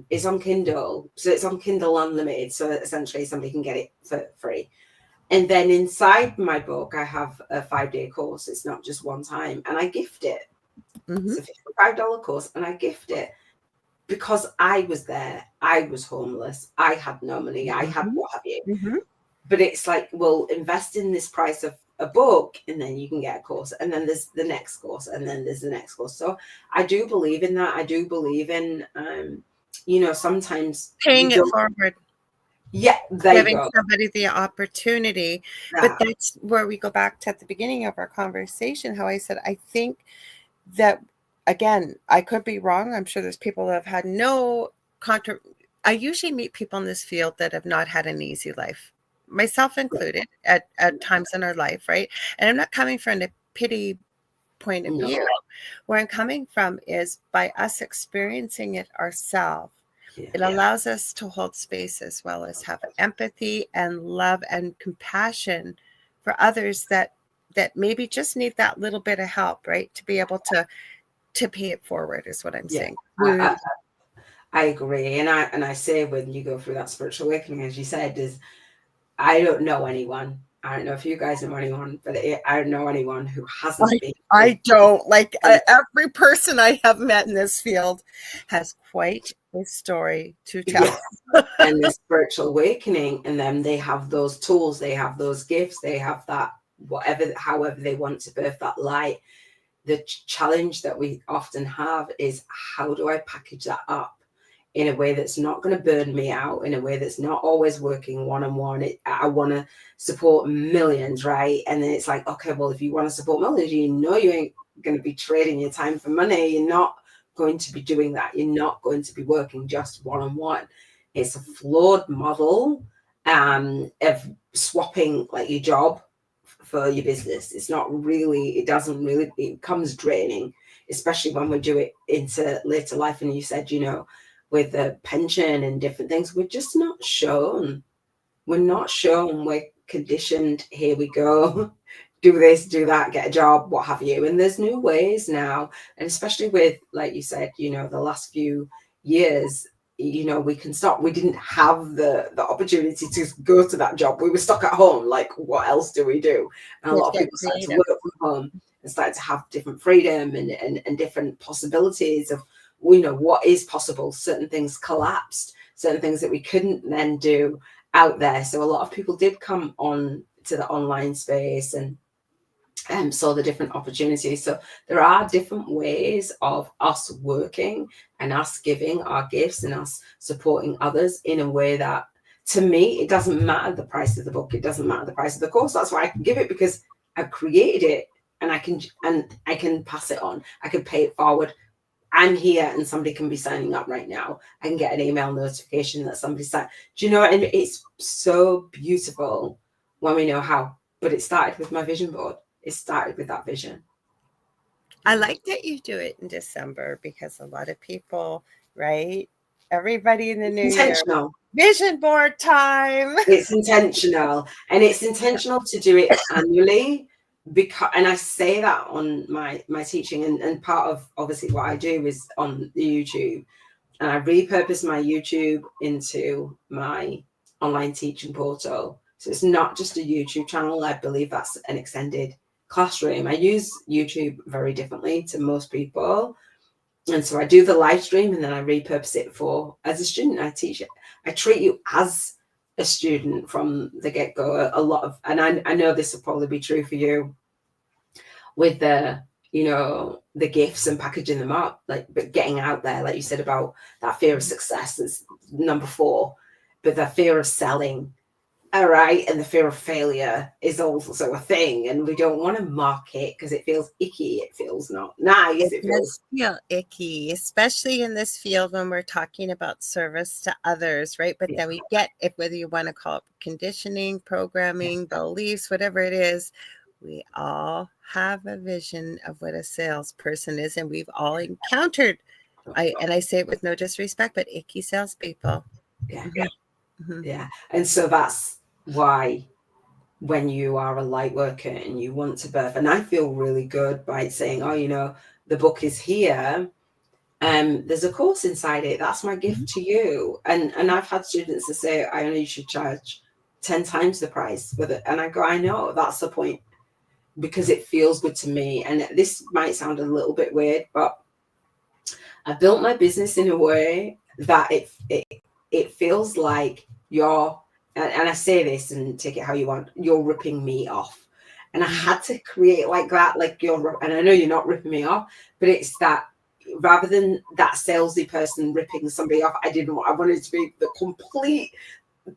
Speaker 2: is on Kindle. So it's on Kindle Unlimited. So essentially somebody can get it for free. And then inside my book, I have a 5-day course. It's not just one time. And I gift it. It's a $55 course, and I gift it because I was there. I was homeless. I had no money. I had what have you. But it's like, well, invest in this price of a book, and then you can get a course, and then there's the next course, and then there's the next course. So I do believe in that. I do believe in, sometimes
Speaker 1: paying it forward.
Speaker 2: Yeah,
Speaker 1: giving somebody the opportunity. But that's where we go back to at the beginning of our conversation, how I said, I think that, again, I could be wrong. I'm sure there's people that have had no I usually meet people in this field that have not had an easy life, myself included, at times in our life, right? And I'm not coming from a pity point of view. Where I'm coming from is by us experiencing it ourselves. It allows us to hold space as well as have empathy and love and compassion for others that maybe just need that little bit of help, right? To be able to pay it forward is what I'm saying.
Speaker 2: I agree. And I say when you go through that spiritual awakening, as you said, is I don't know anyone. I don't know if you guys know anyone, but I don't know anyone who hasn't been.
Speaker 1: I don't. Like every person I have met in this field has quite a story to tell.
Speaker 2: Yes. And the spiritual awakening, and then they have those tools, they have those gifts, they have that whatever, however they want to birth that light. The challenge that we often have is, how do I package that up in a way that's not going to burn me out, in a way that's not always working one-on-one? I want to support millions, right? And then it's like, okay, well, if you want to support millions, you know you ain't going to be trading your time for money. You're not going to be doing that. You're not going to be working just one-on-one. It's a flawed model of swapping like your job for your business. It's not really, it doesn't really, it becomes draining, especially when we do it into later life. And you said, you know, with the pension and different things, we're just not shown. We're not shown. We're conditioned. Here we go. Do this, do that, get a job, what have you. And there's new ways now. And especially with, like you said, you know, the last few years, you know, we can stop. We didn't have the opportunity to go to that job. We were stuck at home. Like, what else do we do? And a lot of people started to work from home and started to have different freedom and different possibilities of, you know, what is possible. Certain things collapsed, certain things that we couldn't then do out there. So a lot of people did come on to the online space and saw the different opportunities. So there are different ways of us working and us giving our gifts and us supporting others in a way that, to me, it doesn't matter the price of the book. It doesn't matter the price of the course. That's why I can give it, because I've created it and I can pass it on. I can pay it forward. I'm here and somebody can be signing up right now. I can get an email notification that somebody signed. Do you know? And it's so beautiful when we know how. But it started with my vision board. It started with that vision.
Speaker 1: I like that you do it in December, because a lot of people, right? Everybody in the new year, vision board time.
Speaker 2: It's intentional, and it's intentional to do it annually, because, and I say that on my teaching, and part of obviously what I do is on the YouTube, and I repurpose my YouTube into my online teaching portal. So it's not just a YouTube channel. I believe that's an extended classroom. I use YouTube very differently to most people. And so I do the live stream and then I repurpose it for, as a student, I teach it. I treat you as a student from the get-go. A lot of, and I know this will probably be true for you with the, you know, the gifts and packaging them up, like, but getting out there, like you said about that fear of success is number 4, but the fear of selling. All right. And the fear of failure is also a thing. And we don't want to mock it because it feels icky. It feels not nice.
Speaker 1: It does feel icky, especially in this field when we're talking about service to others, right? But then we get, if whether you want to call it conditioning, programming, beliefs, whatever it is, we all have a vision of what a salesperson is. And we've all encountered, and I say it with no disrespect, but icky salespeople.
Speaker 2: Yeah. Mm-hmm. Yeah. And so that's why when you are a light worker and you want to birth, and I feel really good by saying, oh, you know, the book is here, there's a course inside it, that's my gift to you. And I've had students that say, I only should charge 10 times the price with it. And I go, I know, that's the point, because it feels good to me. And this might sound a little bit weird, but I built my business in a way that it feels like you're, and I say this and take it how you want, you're ripping me off. And I had to create like that, like and I know you're not ripping me off, but it's that, rather than that salesy person ripping somebody off, I wanted it to be the complete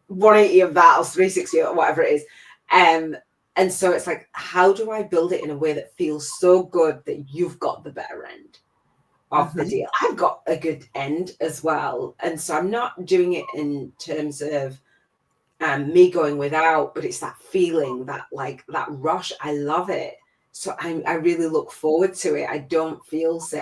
Speaker 2: 180 of that, or 360 or whatever it is. And so it's like, how do I build it in a way that feels so good that you've got the better end of the deal. I've got a good end as well. And so I'm not doing it in terms of me going without, but it's that feeling, that like that rush. I love it. So I really look forward to it. I don't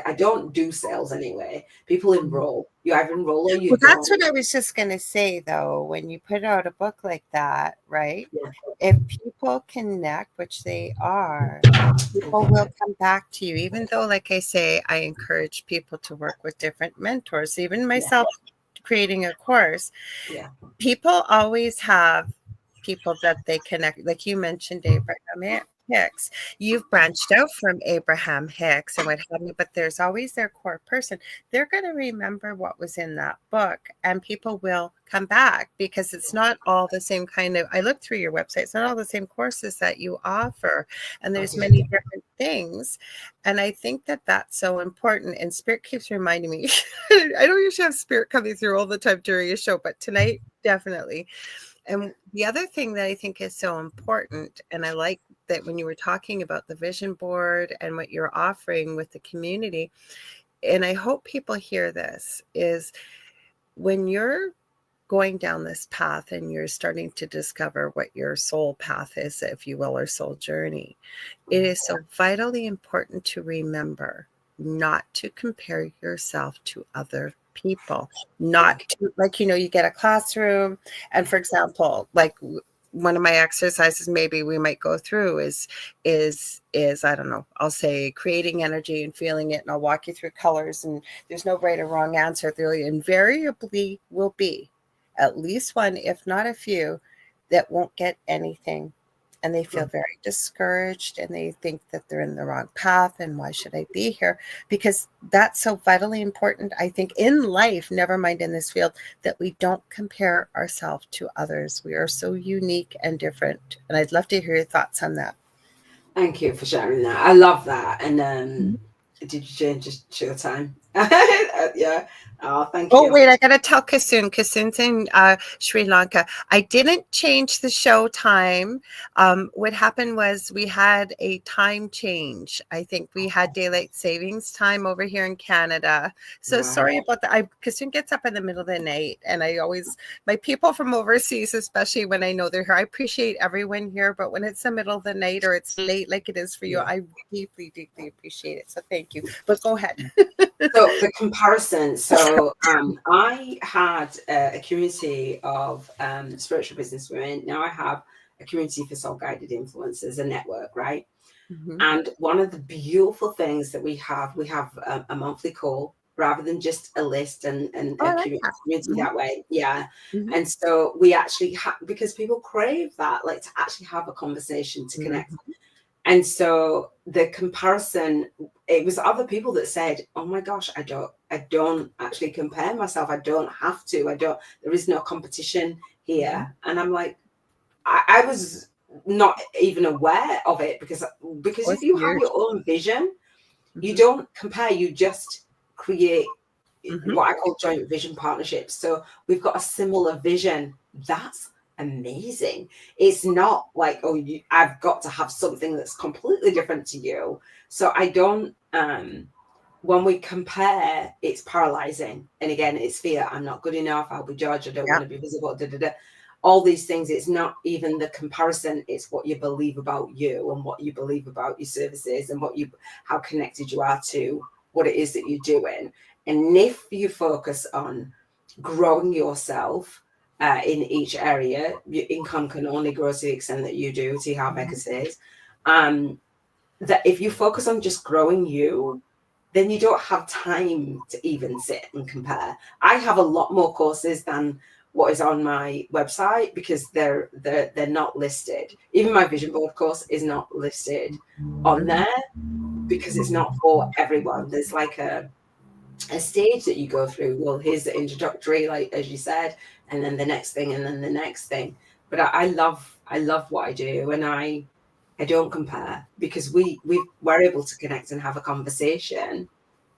Speaker 2: I don't do sales anyway. People enroll. You either enroll or you
Speaker 1: Well, that's
Speaker 2: don't.
Speaker 1: what I was just going to say, though. When you put out a book like that, right?
Speaker 2: Yeah.
Speaker 1: If people connect, which they are, people will come back to you. Even though, like I say, I encourage people to work with different mentors, even myself creating a course.
Speaker 2: Yeah.
Speaker 1: People always have people that they connect. Like you mentioned, Abraham Hicks. You've branched out from Abraham Hicks and what have you, but there's always their core person. They're going to remember what was in that book, and people will come back because it's not all the same kind of. I looked through your website; it's not all the same courses that you offer, and there's many different things. And I think that that's so important. And Spirit keeps reminding me. I don't usually have Spirit coming through all the time during a show, but tonight definitely. And the other thing that I think is so important, and I like that when you were talking about the vision board and what you're offering with the community, and I hope people hear this, is when you're going down this path and you're starting to discover what your soul path is, if you will, or soul journey, it is so vitally important to remember not to compare yourself to other people, not to, like, you get a classroom, and for example, like one of my exercises maybe we might go through is I don't know, I'll say creating energy and feeling it, and I'll walk you through colors, and there's no right or wrong answer. There invariably will be at least one, if not a few, that won't get anything, and they feel very discouraged, and they think that they're in the wrong path, and why should I be here? Because that's so vitally important, I think, in life, never mind in this field, that we don't compare ourselves to others. We are so unique and different. And I'd love to hear your thoughts on that.
Speaker 2: Thank you for sharing that. I love that. And did you change your time? Yeah. Oh, thank
Speaker 1: Oh,
Speaker 2: you.
Speaker 1: wait, I got to tell Kasun. Kasun's in Sri Lanka. I didn't change the show time. What happened was we had a time change. I think we had daylight savings time over here in Canada. So sorry about that. Kasun gets up in the middle of the night, and my people from overseas, especially when I know they're here, I appreciate everyone here, but when it's the middle of the night or it's late like it is for you, I deeply, deeply appreciate it. So thank you. But go ahead.
Speaker 2: So the comparison. So I had a community of spiritual business women. Now I have a community for soul guided influencers, a network, right? And one of the beautiful things that we have a monthly call rather than just a list and a community that way. Yeah. And so we actually because people crave that, like to actually have a conversation, to connect. And so the comparison, it was other people that said, oh my gosh, I don't actually compare myself. I don't have to. There is no competition here. And I'm like, I was not even aware of it because if you have your own vision, you don't compare, you just create what I call joint vision partnerships. So we've got a similar vision. That's amazing. It's not like, oh, I've got to have something that's completely different to you. So I don't, when we compare, it's paralyzing. And again, it's fear. I'm not good enough. I'll be judged. I don't want to be visible. All these things. It's not even the comparison. It's what you believe about you and what you believe about your services and how connected you are to what it is that you're doing. And if you focus on growing yourself in each area, your income can only grow to the extent that you do. See how Becca says. That if you focus on just growing you, then you don't have time to even sit and compare. I have a lot more courses than what is on my website because they're not listed. Even my vision board course is not listed on there because it's not for everyone. There's like a stage that you go through. Well, here's the introductory, like as you said, and then the next thing, and then the next thing. But I love what I do, and I don't compare because we're able to connect and have a conversation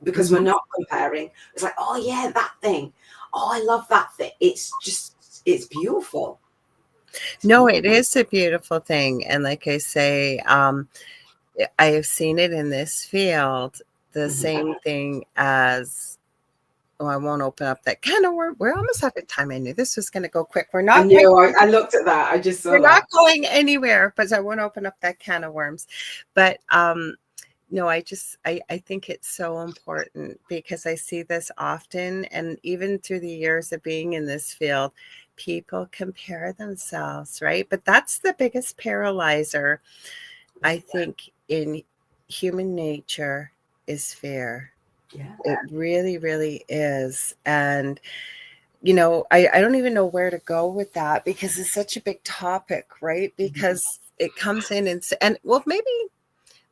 Speaker 2: because we're not comparing. It's like, oh yeah, that thing. Oh, I love that thing. It's beautiful.
Speaker 1: No, it is a beautiful thing. And like I say, I have seen it in this field the same thing as, oh, I won't open up that can of worms. We're almost out of time. I knew this was going to go quick. We're not.
Speaker 2: I knew. I looked at that. I just saw
Speaker 1: we're
Speaker 2: that.
Speaker 1: not going anywhere, but I won't open up that can of worms. But no, I think it's so important because I see this often, and even through the years of being in this field, people compare themselves, right? But that's the biggest paralyzer, I think, in human nature is fear.
Speaker 2: Yeah.
Speaker 1: It really, really is. And, I don't even know where to go with that because it's such a big topic, right? Because it comes in and well, maybe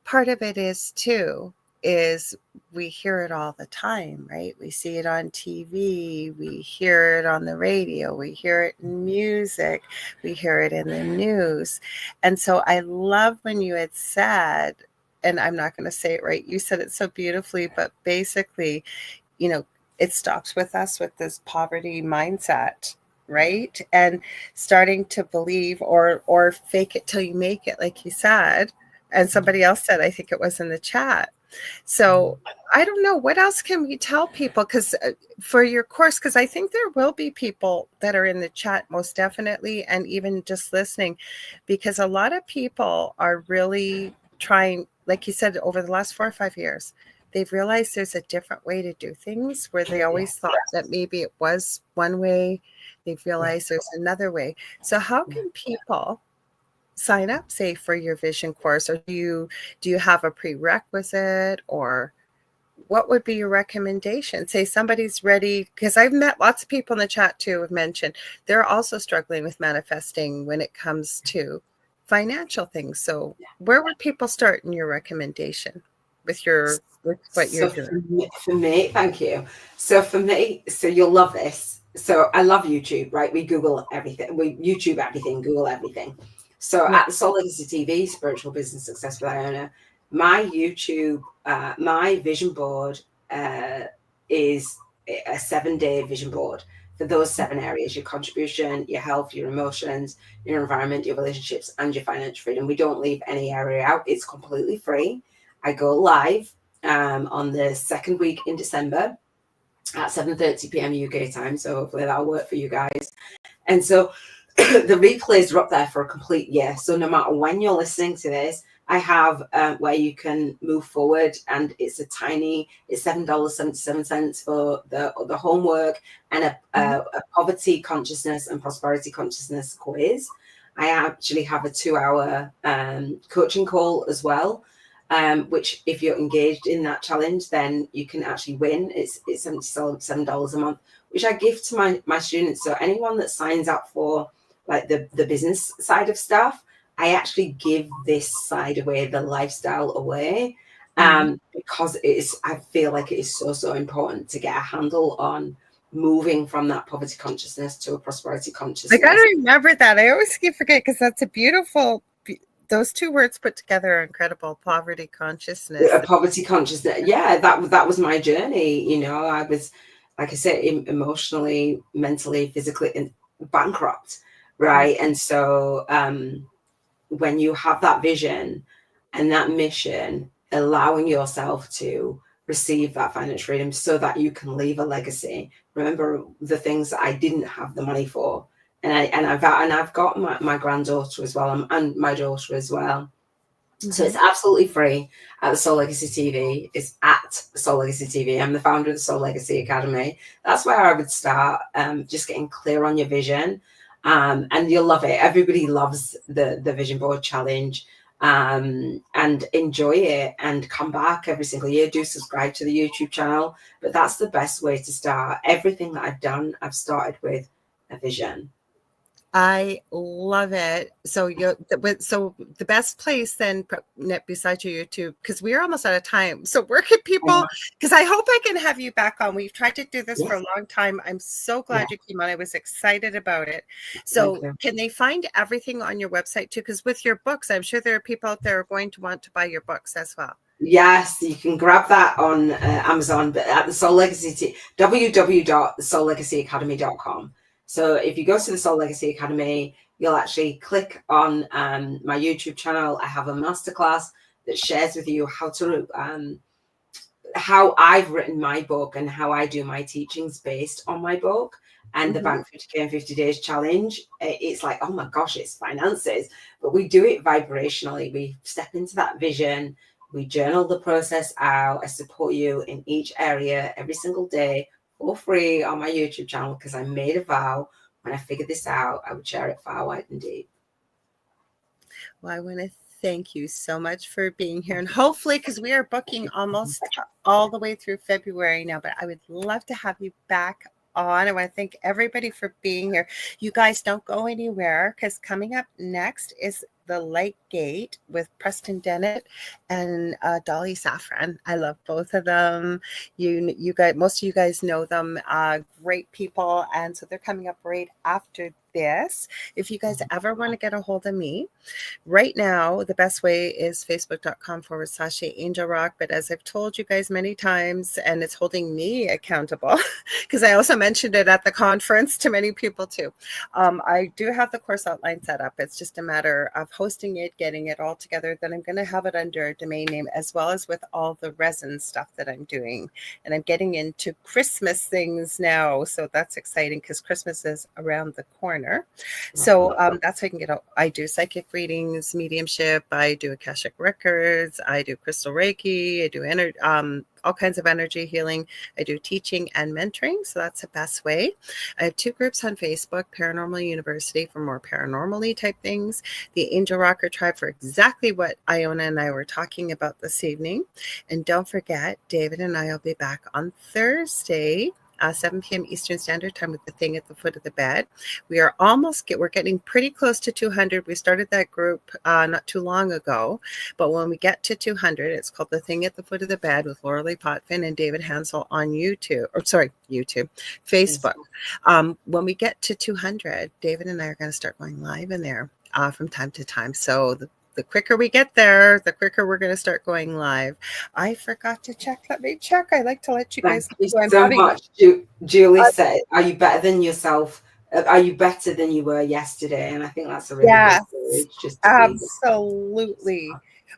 Speaker 1: part of it is too, is we hear it all the time, right? We see it on TV, we hear it on the radio, we hear it in music, we hear it in the news. And so I love when you had said, and I'm not going to say it right, you said it so beautifully, but basically, it stops with us with this poverty mindset, right? And starting to believe or fake it till you make it, like you said. And somebody else said, I think it was in the chat. So I don't know, what else can we tell people? Because for your course, because I think there will be people that are in the chat, most definitely, and even just listening, because a lot of people are really trying, like you said, over the last 4 or 5 years, they've realized there's a different way to do things where they always thought that maybe it was one way. They've realized there's another way. So how can people sign up, say, for your vision course? Or do you have a prerequisite, or what would be your recommendation? Say somebody's ready, because I've met lots of people in the chat too have mentioned they're also struggling with manifesting when it comes to financial things. So where would people start in your recommendation with what you're doing?
Speaker 2: For me, thank you. So for me, so you'll love this. So I love YouTube, right? We Google everything. We YouTube everything, Google everything. So at the Soul Legacy TV, Spiritual Business Success with Iona, my YouTube, my vision board is a 7-day vision board for those 7 areas: your contribution, your health, your emotions, your environment, your relationships, and your financial freedom. We don't leave any area out. It's completely free. I go live on the second week in December at 7:30 p.m. UK time. So hopefully that'll work for you guys. And so the replays are up there for a complete year. So no matter when you're listening to this, I have where you can move forward, and it's $7.77 for the homework and a poverty consciousness and prosperity consciousness quiz. I actually have a 2-hour coaching call as well, which if you're engaged in that challenge, then you can actually win. It's $77 a month, which I give to my students. So anyone that signs up for like the business side of stuff, I actually give this side away, the lifestyle away, because I feel like it is so important to get a handle on moving from that poverty consciousness to a prosperity consciousness.
Speaker 1: I gotta remember that. I always forget, because that's a beautiful, those two words put together are incredible. Poverty consciousness.
Speaker 2: Poverty consciousness. Yeah, that was my journey. I was, like I said, emotionally, mentally, physically bankrupt, right? And so when you have that vision and that mission, allowing yourself to receive that financial freedom so that you can leave a legacy. Remember the things that I didn't have the money for, and I've got my granddaughter as well, and my daughter as well. So it's absolutely free at the Soul Legacy TV. It's at Soul Legacy TV. I'm the founder of the Soul Legacy Academy. That's where I would start, just getting clear on your vision. And you'll love it. Everybody loves the vision board challenge, and enjoy it, and come back every single year. Do subscribe to the YouTube channel. But that's the best way to start. Everything that I've done, I've started with a vision.
Speaker 1: I love it. So the best place then, besides your YouTube, because we're almost out of time. So where can people, because I hope I can have you back on. We've tried to do this for a long time. I'm so glad you came on. I was excited about it. So can they find everything on your website too? Because with your books, I'm sure there are people out there who are going to want to buy your books as well.
Speaker 2: Yes, you can grab that on Amazon, but at the Soul Legacy, www.soullegacyacademy.com. So if you go to the Soul Legacy Academy, you'll actually click on my YouTube channel. I have a masterclass that shares with you how to how I've written my book and how I do my teachings based on my book and the Bank 50K in 50 Days challenge. It's like, oh my gosh, it's finances, but we do it vibrationally. We step into that vision, we journal the process out. I support you in each area every single day for free on my YouTube channel, because I made a vow when I figured this out, I would share it far, wide, and deep.
Speaker 1: Well, I want to thank you so much for being here. And hopefully, because we are booking almost all the way through February now, but I would love to have you back on. I want to thank everybody for being here. You guys don't go anywhere, because coming up next is The Light Gate with Preston Dennett and Dolly Safran. I love both of them. You guys, most of you guys know them. Great people, and so they're coming up right after this. If you guys ever want to get a hold of me, right now, the best way is facebook.com/Angel Rock. But as I've told you guys many times, and it's holding me accountable, because I also mentioned it at the conference to many people too. I do have the course outline set up. It's just a matter of hosting it, getting it all together. Then I'm going to have it under a domain name, as well as with all the resin stuff that I'm doing. And I'm getting into Christmas things now. So that's exciting, because Christmas is around the corner. So that's how I can get out. I do psychic readings, mediumship. I do Akashic records. I do crystal Reiki. I do all kinds of energy healing. I do teaching and mentoring. So that's the best way. I have 2 groups on Facebook: Paranormal University for more paranormally type things, the Angel Rocker Tribe for exactly what Iona and I were talking about this evening. And don't forget, David and I will be back on Thursday, 7 p.m. Eastern Standard Time, with the thing at the foot of the bed. We're getting pretty close to 200. We started that group not too long ago, but when we get to 200, it's called The Thing at the Foot of the Bed with Lorilei, Potvin, and David Hansel on Facebook. When we get to 200, David and I are going to start going live in there from time to time. So the quicker we get there, the quicker we're going to start going live. I forgot to check. Let me check. I like to let you guys know.
Speaker 2: Thank you so much. Julie said, are you better than yourself? Are you better than you were yesterday? And I think that's a really good message, just to
Speaker 1: absolutely.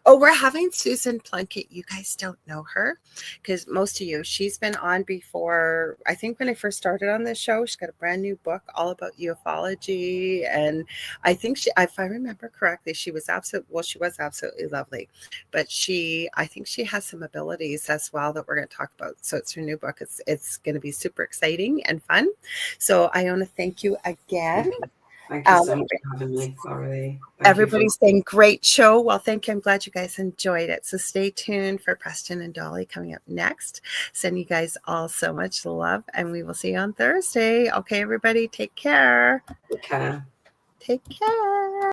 Speaker 1: Oh, we're having Susan Plunkett. You guys don't know her, because most of you, she's been on before. I think when I first started on this show, she's got a brand new book all about ufology. And I think if I remember correctly, she was absolutely lovely. But I think she has some abilities as well that we're going to talk about. So it's her new book. It's going to be super exciting and fun. So Iona, thank you again.
Speaker 2: Thank you so much for having me, Lorilei.
Speaker 1: Everybody's saying great show. Well, thank you. I'm glad you guys enjoyed it. So stay tuned for Preston and Dolly coming up next. Send you guys all so much love, and we will see you on Thursday. Okay, everybody, take care.
Speaker 2: Take care.
Speaker 1: Take care.